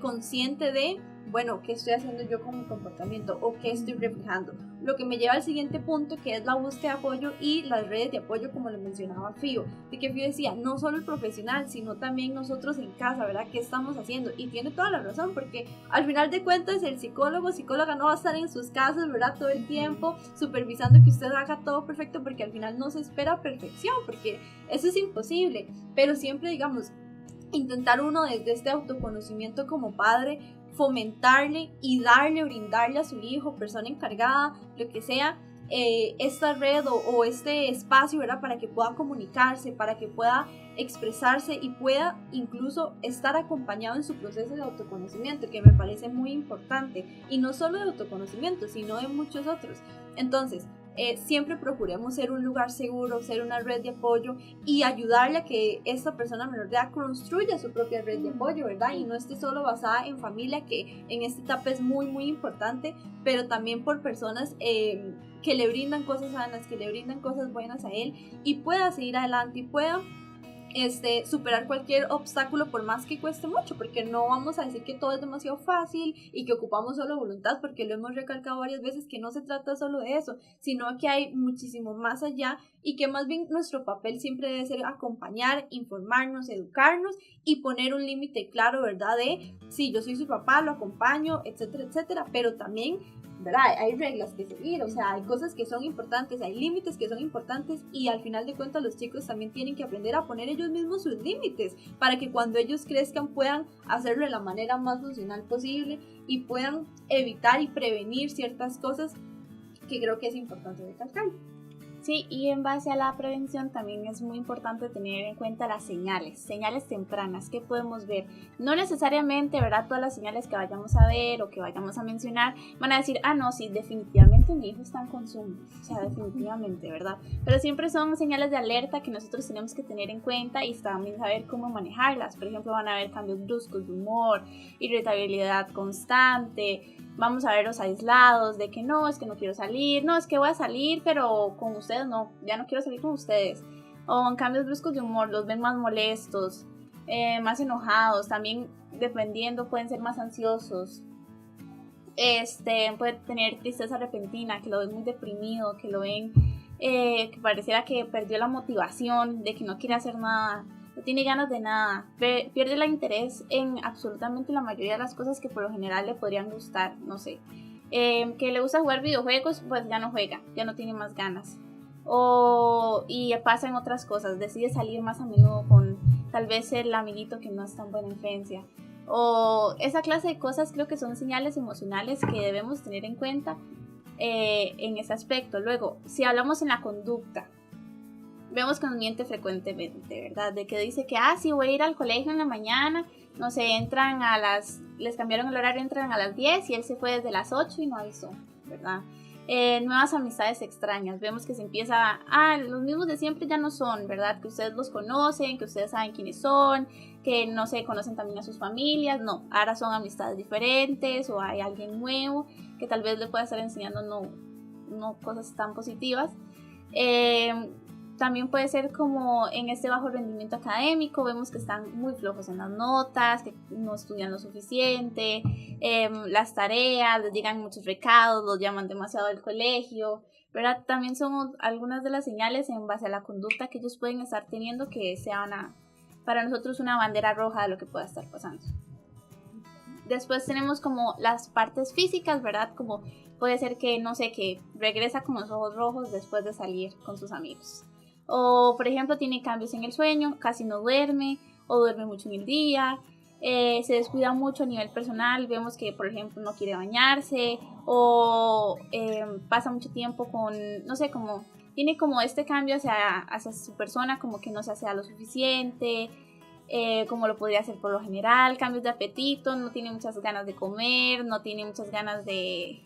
consciente de bueno, ¿qué estoy haciendo yo con mi comportamiento o qué estoy reflejando? Lo que me lleva al siguiente punto, que es la búsqueda de apoyo y las redes de apoyo, como lo mencionaba Fío, de que Fío decía, no solo el profesional, sino también nosotros en casa, ¿verdad? ¿Qué estamos haciendo? Y tiene toda la razón, porque al final de cuentas el psicóloga no va a estar en sus casas, ¿verdad? Todo el tiempo supervisando que usted haga todo perfecto, porque al final no se espera perfección, porque eso es imposible, pero siempre, digamos, intentar uno desde este autoconocimiento como padre, fomentarle y brindarle a su hijo, persona encargada, lo que sea, esta red o este espacio, ¿verdad? Para que pueda comunicarse, para que pueda expresarse y pueda incluso estar acompañado en su proceso de autoconocimiento, que me parece muy importante, y no solo de autoconocimiento, sino de muchos otros. Entonces, siempre procuremos ser un lugar seguro, ser una red de apoyo y ayudarle a que esta persona menor de edad construya su propia red de apoyo, ¿verdad? Y no esté solo basada en familia, que en esta etapa es muy, muy importante, pero también por personas que le brindan cosas sanas, que le brindan cosas buenas a él y pueda seguir adelante y pueda superar cualquier obstáculo, por más que cueste mucho, porque no vamos a decir que todo es demasiado fácil y que ocupamos solo voluntad, porque lo hemos recalcado varias veces que no se trata solo de eso, sino que hay muchísimo más allá y que más bien nuestro papel siempre debe ser acompañar, informarnos, educarnos y poner un límite claro, ¿verdad? De, sí, yo soy su papá, lo acompaño, etcétera, etcétera, pero también, ¿verdad? Hay reglas que seguir, o sea, hay cosas que son importantes, hay límites que son importantes y al final de cuentas los chicos también tienen que aprender a poner ellos mismos sus límites para que cuando ellos crezcan puedan hacerlo de la manera más funcional posible y puedan evitar y prevenir ciertas cosas que creo que es importante recalcar. Sí, y en base a la prevención también es muy importante tener en cuenta las señales tempranas que podemos ver. No necesariamente, ¿verdad? Todas las señales que vayamos a ver o que vayamos a mencionar van a decir, no, sí, definitivamente mi hijo está en consumo, o sea, definitivamente, ¿verdad? Pero siempre son señales de alerta que nosotros tenemos que tener en cuenta y también saber cómo manejarlas. Por ejemplo, van a haber cambios bruscos de humor, irritabilidad constante. Vamos a verlos aislados, de que no, es que no quiero salir, no, es que voy a salir, pero con ustedes no, ya no quiero salir con ustedes. O en cambios bruscos de humor, los ven más molestos, más enojados, también dependiendo pueden ser más ansiosos. Puede tener tristeza repentina, que lo ven muy deprimido, que lo ven que pareciera que perdió la motivación, de que no quiere hacer nada. No tiene ganas de nada, pierde el interés en absolutamente la mayoría de las cosas que por lo general le podrían gustar, no sé. Que le gusta jugar videojuegos, pues ya no juega, ya no tiene más ganas. Y pasa en otras cosas, decide salir más a menudo con tal vez el amiguito que no es tan buena influencia. O esa clase de cosas creo que son señales emocionales que debemos tener en cuenta en ese aspecto. Luego, si hablamos en la conducta, vemos que nos miente frecuentemente, ¿verdad? De que dice que, sí, voy a ir al colegio en la mañana, no sé, les cambiaron el horario, entran a las 10 y él se fue desde las 8 y no avisó, ¿verdad? Nuevas amistades extrañas, vemos que se empieza, los mismos de siempre ya no son, ¿verdad? Que ustedes los conocen, que ustedes saben quiénes son, que no se conocen también a sus familias, no, ahora son amistades diferentes o hay alguien nuevo que tal vez le pueda estar enseñando no cosas tan positivas. También puede ser como en este bajo rendimiento académico, vemos que están muy flojos en las notas, que no estudian lo suficiente, las tareas, les llegan muchos recados, los llaman demasiado del colegio, ¿verdad? También son algunas de las señales en base a la conducta que ellos pueden estar teniendo que sean para nosotros una bandera roja de lo que pueda estar pasando. Después tenemos como las partes físicas, ¿verdad? Como puede ser que, no sé, que regresa con los ojos rojos después de salir con sus amigos. O, por ejemplo, tiene cambios en el sueño, casi no duerme, o duerme mucho en el día, se descuida mucho a nivel personal, vemos que, por ejemplo, no quiere bañarse, o pasa mucho tiempo con, no sé, como tiene como este cambio hacia su persona, como que no se hace lo suficiente, como lo podría hacer por lo general, cambios de apetito, no tiene muchas ganas de comer, no tiene muchas ganas de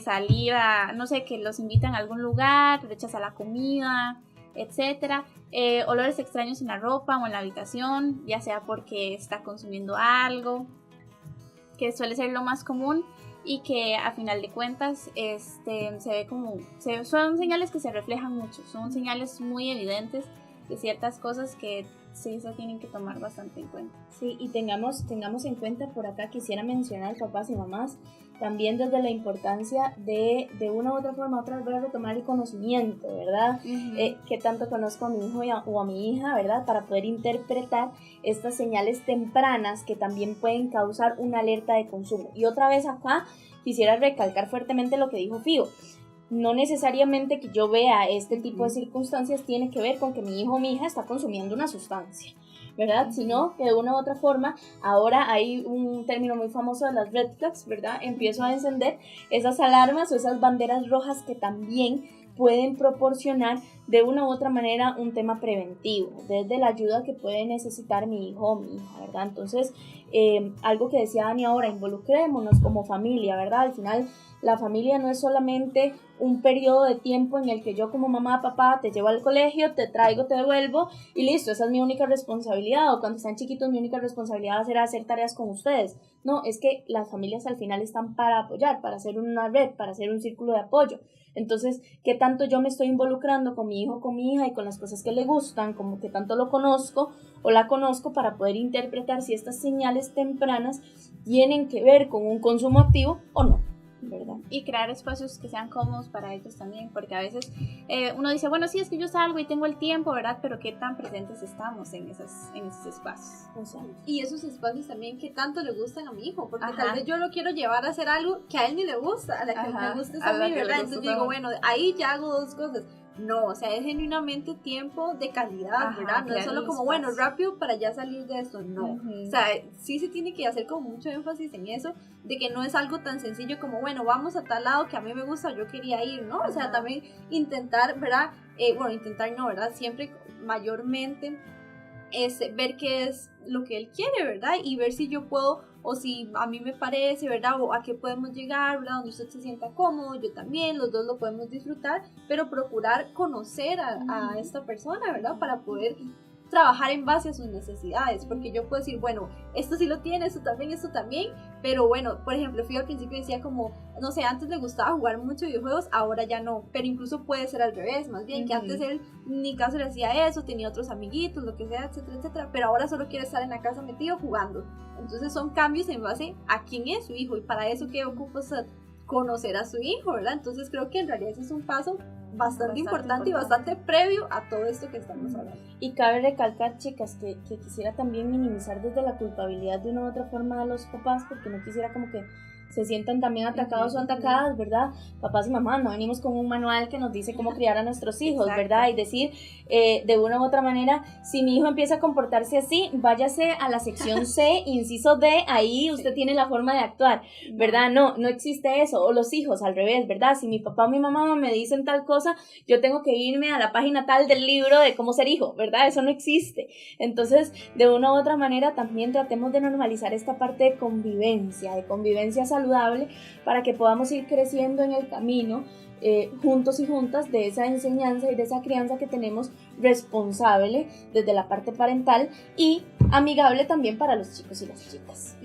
salir no sé, que los invitan a algún lugar, rechaza la comida, etcétera. Olores extraños en la ropa o en la habitación, ya sea porque está consumiendo algo, que suele ser lo más común y que a final de cuentas se ve como, son señales que se reflejan mucho, son señales muy evidentes de ciertas cosas que sí se tienen que tomar bastante en cuenta. Sí, y tengamos en cuenta por acá, quisiera mencionar, papás y mamás, también desde la importancia de una u otra forma, otra vez retomar el conocimiento, ¿verdad? Que tanto conozco a mi hijo o a mi hija, ¿verdad? Para poder interpretar estas señales tempranas que también pueden causar una alerta de consumo. Y otra vez acá quisiera recalcar fuertemente lo que dijo Fío. No necesariamente que yo vea este tipo de circunstancias tiene que ver con que mi hijo o mi hija está consumiendo una sustancia, ¿verdad? Sino que de una u otra forma, ahora hay un término muy famoso de las red flags, ¿verdad? Empiezo a encender esas alarmas o esas banderas rojas que también pueden proporcionar de una u otra manera un tema preventivo, desde la ayuda que puede necesitar mi hijo o mi hija, ¿verdad? Entonces, algo que decía Dani ahora, involucrémonos como familia, ¿verdad? Al final, la familia no es solamente un periodo de tiempo en el que yo como mamá, papá, te llevo al colegio, te traigo, te devuelvo y listo, esa es mi única responsabilidad, o cuando están chiquitos mi única responsabilidad será hacer tareas con ustedes. No, es que las familias al final están para apoyar, para hacer una red, para hacer un círculo de apoyo. Entonces, ¿qué tanto yo me estoy involucrando con mi hijo, con mi hija y con las cosas que le gustan? Como que tanto lo conozco o la conozco para poder interpretar si estas señales tempranas tienen que ver con un consumo activo o no, ¿verdad? Y crear espacios que sean cómodos para ellos también, porque a veces uno dice, bueno, sí, es que yo salgo y tengo el tiempo, ¿verdad? Pero qué tan presentes estamos en esos espacios. O sea, Y esos espacios también que tanto le gustan a mi hijo, porque Ajá. tal vez yo lo quiero llevar a hacer algo que a él ni le gusta, a la que Ajá. me gusta es A a la mí, que le ¿verdad? gusta Entonces yo digo, bueno, ahí ya hago dos cosas. No, o sea, es genuinamente tiempo de calidad, Ajá, ¿verdad? No es solo crear como, un bueno, espacio. rápido para ya salir de esto, no. Ujú. O sea, sí se tiene que hacer como mucho énfasis en eso, de que no es algo tan sencillo como, bueno, vamos a tal lado que a mí me gusta, yo quería ir, ¿no? O sea, Ajá. también intentar, ¿verdad? Bueno, intentar no, ¿verdad? Siempre mayormente es ver qué es lo que él quiere, ¿verdad? Y ver si yo puedo, o si a mí me parece, ¿verdad? O a qué podemos llegar, ¿verdad? Donde usted se sienta cómodo, yo también, los dos lo podemos disfrutar, pero procurar conocer a esta persona, ¿verdad? Para poder trabajar en base a sus necesidades, porque yo puedo decir, bueno, esto sí lo tiene, esto también, pero bueno, por ejemplo, Fío al principio decía como, no sé, antes le gustaba jugar mucho videojuegos, ahora ya no, pero incluso puede ser al revés, más bien, que antes él ni caso le hacía eso, tenía otros amiguitos, lo que sea, etcétera, etcétera, pero ahora solo quiere estar en la casa metido jugando. Entonces son cambios en base a quién es su hijo, y para eso que ocupa conocer a su hijo, ¿verdad? Entonces creo que en realidad ese es un paso bastante importante y bastante previo a todo esto que estamos hablando. y cabe recalcar, chicas, que quisiera también minimizar desde la culpabilidad de una u otra forma a los papás, porque no quisiera como que se sientan también atacados o atacadas, ¿verdad? Papás y mamás, no venimos con un manual que nos dice cómo criar a nuestros hijos, Exacto. ¿verdad? Y decir, de una u otra manera, si mi hijo empieza a comportarse así, váyase a la sección C, inciso D, ahí usted tiene la forma de actuar, ¿verdad? No existe eso. O los hijos, al revés, ¿verdad? Si mi papá o mi mamá me dicen tal cosa, yo tengo que irme a la página tal del libro de cómo ser hijo, ¿verdad? Eso no existe. Entonces, de una u otra manera, también tratemos de normalizar esta parte de convivencia saludable, para que podamos ir creciendo en el camino juntos y juntas de esa enseñanza y de esa crianza que tenemos responsable desde la parte parental y amigable también para los chicos y las chicas.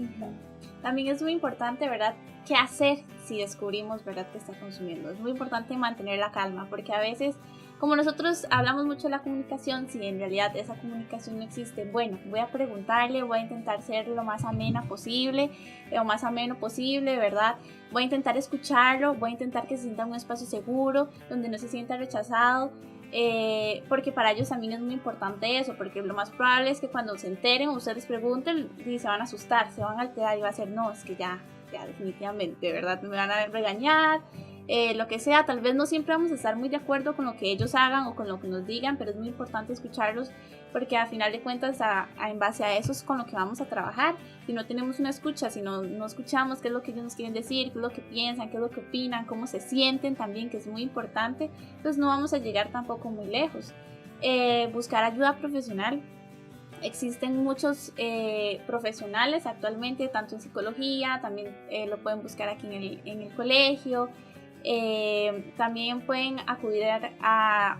También es muy importante, ¿verdad?, qué hacer si descubrimos, ¿verdad?, que está consumiendo. Es muy importante mantener la calma, porque a veces, como nosotros hablamos mucho de la comunicación, si en realidad esa comunicación no existe, bueno, voy a preguntarle, voy a intentar ser lo más amena posible, lo más ameno posible, ¿verdad? Voy a intentar escucharlo, voy a intentar que se sienta en un espacio seguro, donde no se sienta rechazado, porque para ellos también es muy importante eso, porque lo más probable es que cuando se enteren o ustedes pregunten, se van a asustar, se van a alterar y va a ser, no, es que ya definitivamente, ¿verdad? Me van a regañar, lo que sea. Tal vez no siempre vamos a estar muy de acuerdo con lo que ellos hagan o con lo que nos digan, pero es muy importante escucharlos, porque a final de cuentas en base a eso es con lo que vamos a trabajar. Si no tenemos una escucha, si no escuchamos qué es lo que ellos nos quieren decir, qué es lo que piensan, qué es lo que opinan, cómo se sienten también, que es muy importante, pues no vamos a llegar tampoco muy lejos. Buscar ayuda profesional. Existen muchos profesionales actualmente, tanto en psicología, también lo pueden buscar aquí en el colegio. También pueden acudir a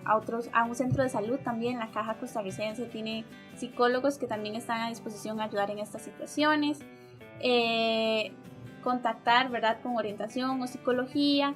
un centro de salud. También la Caja Costarricense tiene psicólogos que también están a disposición a ayudar en estas situaciones. Contactar, ¿verdad?, con orientación o psicología.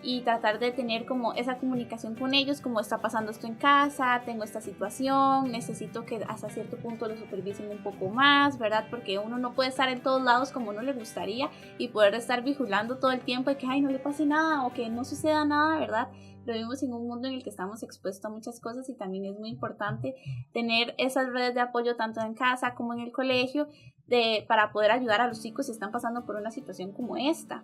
y tratar de tener como esa comunicación con ellos, como está pasando esto en casa, tengo esta situación, necesito que hasta cierto punto lo supervisen un poco más, ¿verdad? Porque uno no puede estar en todos lados como uno le gustaría y poder estar vigilando todo el tiempo y que ay, no le pase nada o que no suceda nada, ¿verdad? Pero vivimos en un mundo en el que estamos expuestos a muchas cosas y también es muy importante tener esas redes de apoyo tanto en casa como en el colegio para poder ayudar a los chicos si están pasando por una situación como esta.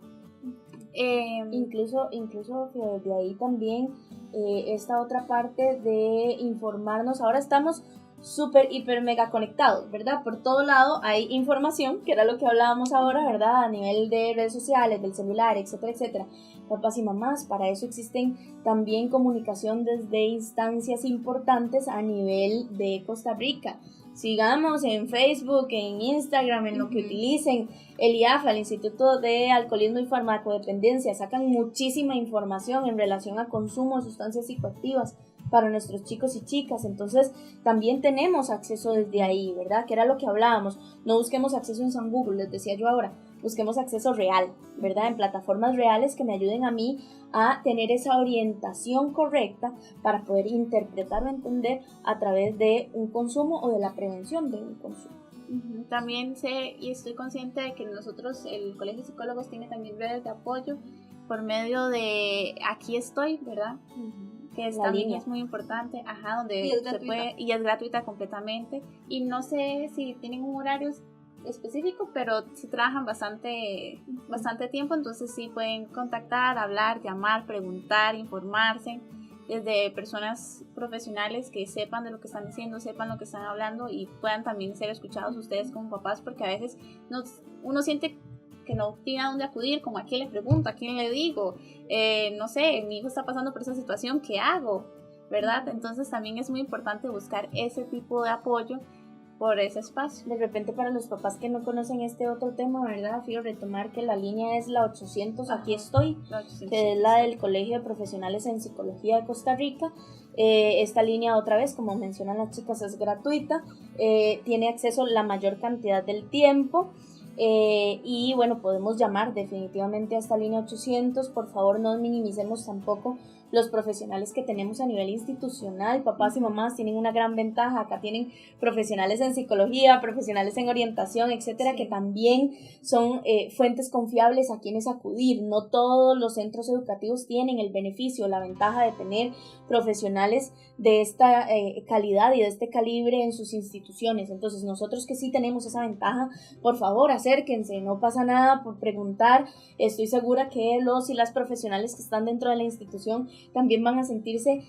Incluso desde ahí también esta otra parte de informarnos. Ahora estamos súper, hiper, mega conectados, ¿verdad? Por todo lado hay información, que era lo que hablábamos ahora, ¿verdad? A nivel de redes sociales, del celular, etcétera, etcétera. Papás y mamás, para eso existen también comunicación desde instancias importantes a nivel de Costa Rica. Sigamos en Facebook, en Instagram, en lo que utilicen. El IAFA, el Instituto de Alcoholismo y Farmacodependencia, sacan muchísima información en relación a consumo de sustancias psicoactivas para nuestros chicos y chicas. Entonces también tenemos acceso desde ahí, ¿verdad? Que era lo que hablábamos. No busquemos acceso en San Google, les decía yo ahora. Busquemos acceso real, ¿verdad? En plataformas reales que me ayuden a mí a tener esa orientación correcta para poder interpretar o entender a través de un consumo o de la prevención de un consumo. También sé y estoy consciente de que nosotros, el Colegio de Psicólogos, tiene también redes de apoyo por medio de Aquí Estoy, ¿verdad? Que es, también es muy importante, donde se puede, y es gratuita completamente. Y no sé si tienen un horario específico, pero sí trabajan bastante tiempo, entonces sí pueden contactar, hablar, llamar, preguntar, informarse, desde personas profesionales que sepan de lo que están diciendo, sepan lo que están hablando y puedan también ser escuchados ustedes como papás, porque a veces uno siente que no tiene a dónde acudir, como a quién le pregunto, a quién le digo, no sé, mi hijo está pasando por esa situación, ¿qué hago? ¿Verdad? Entonces también es muy importante buscar ese tipo de apoyo por ese espacio. De repente, para los papás que no conocen este otro tema, ¿verdad? Quiero retomar que la línea es la 800, Aquí Estoy, que es la del Colegio de Profesionales en Psicología de Costa Rica. Esta línea, otra vez, como mencionan las chicas, es gratuita, tiene acceso la mayor cantidad del tiempo. Y bueno, podemos llamar definitivamente a esta línea 800. Por favor, no minimicemos tampoco los profesionales que tenemos a nivel institucional. Papás y mamás tienen una gran ventaja. Acá tienen profesionales en psicología, profesionales en orientación, etcétera, que también son fuentes confiables a quienes acudir. No todos los centros educativos tienen el beneficio, la ventaja de tener profesionales de esta calidad y de este calibre en sus instituciones. Entonces, nosotros que sí tenemos esa ventaja, por favor, acérquense, no pasa nada por preguntar. Estoy segura que los y las profesionales que están dentro de la institución también van a sentirse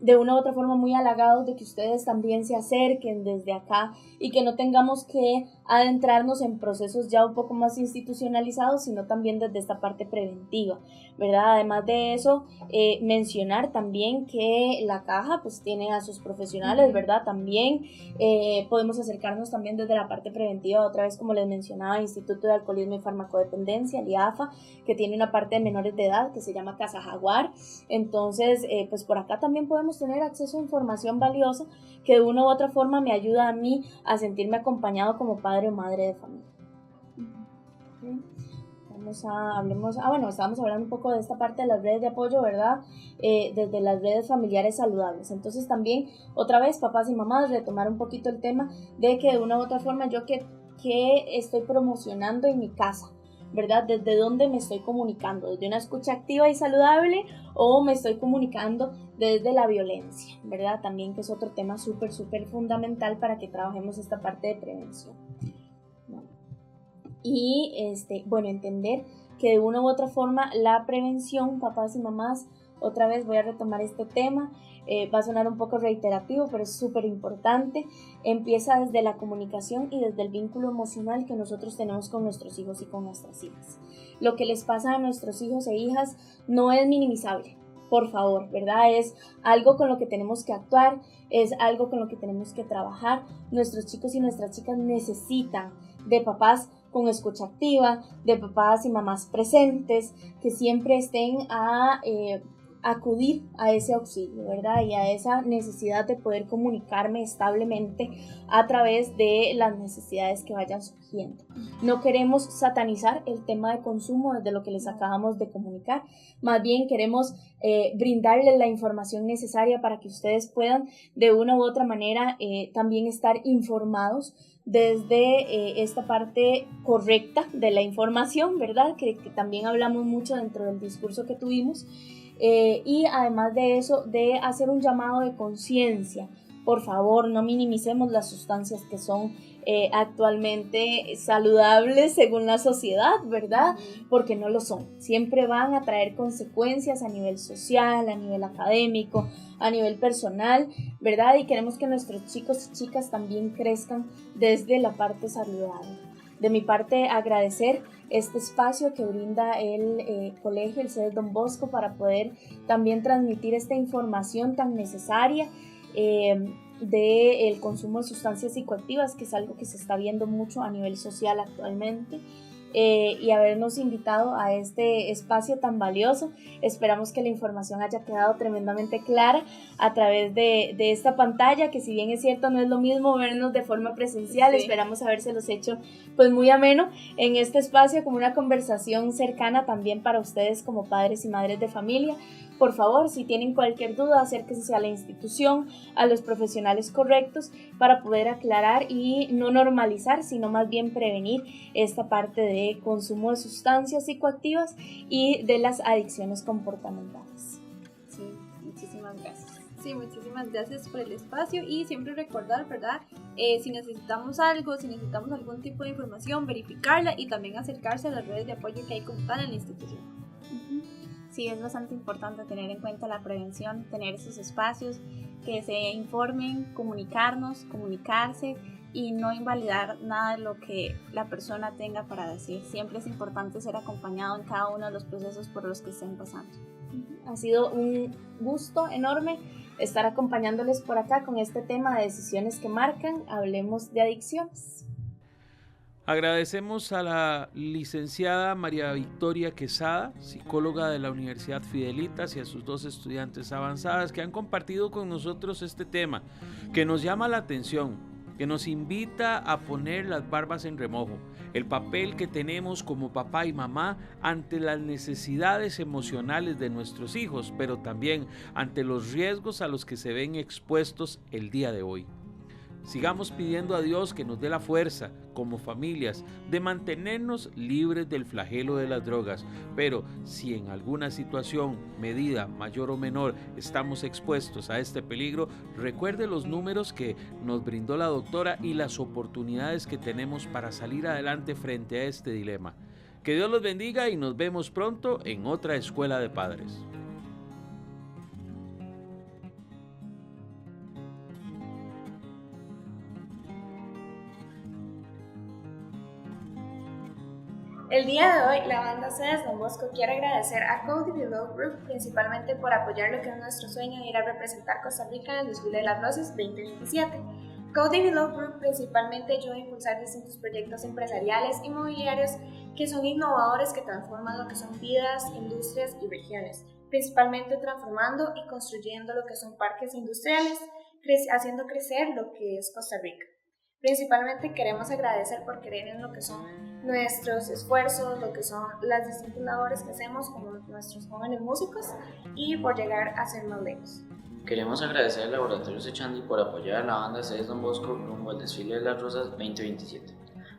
de una u otra forma muy halagados de que ustedes también se acerquen desde acá y que no tengamos que adentrarnos en procesos ya un poco más institucionalizados, sino también desde esta parte preventiva, ¿verdad? Además de eso, mencionar también que la caja pues tiene a sus profesionales, ¿verdad? También podemos acercarnos también desde la parte preventiva, otra vez como les mencionaba, Instituto de Alcoholismo y Farmacodependencia, el IAFA, que tiene una parte de menores de edad que se llama Casa Jaguar. Entonces, pues por acá también podemos tener acceso a información valiosa que de una u otra forma me ayuda a mí a sentirme acompañado como padre o madre de familia. Okay. Estábamos hablando un poco de esta parte de las redes de apoyo, ¿verdad? Desde las redes familiares saludables. Entonces también, otra vez, papás y mamás, retomar un poquito el tema de que de una u otra forma yo que estoy promocionando en mi casa, ¿verdad? ¿Desde dónde me estoy comunicando? ¿Desde una escucha activa y saludable o me estoy comunicando desde la violencia, ¿verdad? También, que es otro tema súper, súper fundamental para que trabajemos esta parte de prevención. Y, entender que de una u otra forma la prevención, papás y mamás, otra vez voy a retomar este tema, va a sonar un poco reiterativo, pero es súper importante, empieza desde la comunicación y desde el vínculo emocional que nosotros tenemos con nuestros hijos y con nuestras hijas. Lo que les pasa a nuestros hijos e hijas no es minimizable, por favor, ¿verdad? Es algo con lo que tenemos que actuar, es algo con lo que tenemos que trabajar. Nuestros chicos y nuestras chicas necesitan de papás con escucha activa, de papás y mamás presentes, que siempre estén acudir a ese auxilio, ¿verdad? Y a esa necesidad de poder comunicarme establemente a través de las necesidades que vayan surgiendo. No queremos satanizar el tema de consumo desde lo que les acabamos de comunicar, más bien queremos brindarles la información necesaria para que ustedes puedan de una u otra manera también estar informados desde esta parte correcta de la información, ¿verdad? Que también hablamos mucho dentro del discurso que tuvimos. Y además de eso, de hacer un llamado de conciencia. Por favor, no minimicemos las sustancias que son actualmente saludables según la sociedad, ¿verdad? Porque no lo son. Siempre van a traer consecuencias a nivel social, a nivel académico, a nivel personal, ¿verdad? Y queremos que nuestros chicos y chicas también crezcan desde la parte saludable. De mi parte, agradecer este espacio que brinda el colegio, el CEDES Don Bosco, para poder también transmitir esta información tan necesaria del consumo de sustancias psicoactivas, que es algo que se está viendo mucho a nivel social actualmente. Y habernos invitado a este espacio tan valioso. Esperamos que la información haya quedado tremendamente clara a través de esta pantalla, que si bien es cierto no es lo mismo vernos de forma presencial, sí. Esperamos habérselos hecho pues muy ameno en este espacio, como una conversación cercana también para ustedes como padres y madres de familia. Por favor, si tienen cualquier duda, acérquense a la institución, a los profesionales correctos para poder aclarar y no normalizar, sino más bien prevenir esta parte de consumo de sustancias psicoactivas y de las adicciones comportamentales. Sí, muchísimas gracias. Sí, muchísimas gracias por el espacio y siempre recordar, ¿verdad? Si necesitamos algo, si necesitamos algún tipo de información, verificarla y también acercarse a las redes de apoyo que hay como tal en la institución. Sí, es bastante importante tener en cuenta la prevención, tener esos espacios, que se informen, comunicarse y no invalidar nada de lo que la persona tenga para decir. Siempre es importante ser acompañado en cada uno de los procesos por los que estén pasando. Ha sido un gusto enorme estar acompañándoles por acá con este tema de decisiones que marcan. Hablemos de adicciones. Agradecemos a la licenciada María Victoria Quesada, psicóloga de la Universidad Fidelitas, y a sus 2 estudiantes avanzadas que han compartido con nosotros este tema, que nos llama la atención, que nos invita a poner las barbas en remojo, el papel que tenemos como papá y mamá ante las necesidades emocionales de nuestros hijos, pero también ante los riesgos a los que se ven expuestos el día de hoy. Sigamos pidiendo a Dios que nos dé la fuerza, como familias, de mantenernos libres del flagelo de las drogas, pero si en alguna situación, medida, mayor o menor, estamos expuestos a este peligro, recuerde los números que nos brindó la doctora y las oportunidades que tenemos para salir adelante frente a este dilema. Que Dios los bendiga y nos vemos pronto en otra Escuela de Padres. El día de hoy, la banda CEDES Don Bosco quiere agradecer a Cody Below Group principalmente por apoyar lo que es nuestro sueño de ir a representar Costa Rica en el Desfile de las Rosas 2027. Cody Below Group principalmente ayuda a impulsar distintos proyectos empresariales inmobiliarios que son innovadores, que transforman lo que son vidas, industrias y regiones, principalmente transformando y construyendo lo que son parques industriales, haciendo crecer lo que es Costa Rica. Principalmente queremos agradecer por creer en lo que son nuestros esfuerzos, lo que son las distintas labores que hacemos como nuestros jóvenes músicos y por llegar a ser más lejos. Queremos agradecer al Laboratorio Sechandi por apoyar a la banda CEDES Don Bosco rumbo al Desfile de las Rosas 2027.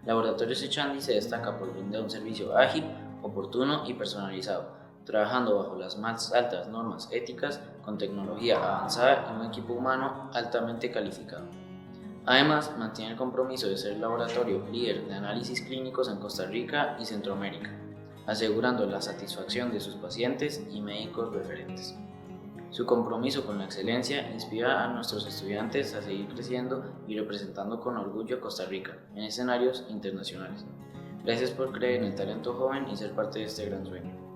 Laboratorio Sechandi se destaca por brindar un servicio ágil, oportuno y personalizado, trabajando bajo las más altas normas éticas, con tecnología avanzada y un equipo humano altamente calificado. Además, mantiene el compromiso de ser el laboratorio líder de análisis clínicos en Costa Rica y Centroamérica, asegurando la satisfacción de sus pacientes y médicos referentes. Su compromiso con la excelencia inspira a nuestros estudiantes a seguir creciendo y representando con orgullo a Costa Rica en escenarios internacionales. Gracias por creer en el talento joven y ser parte de este gran sueño.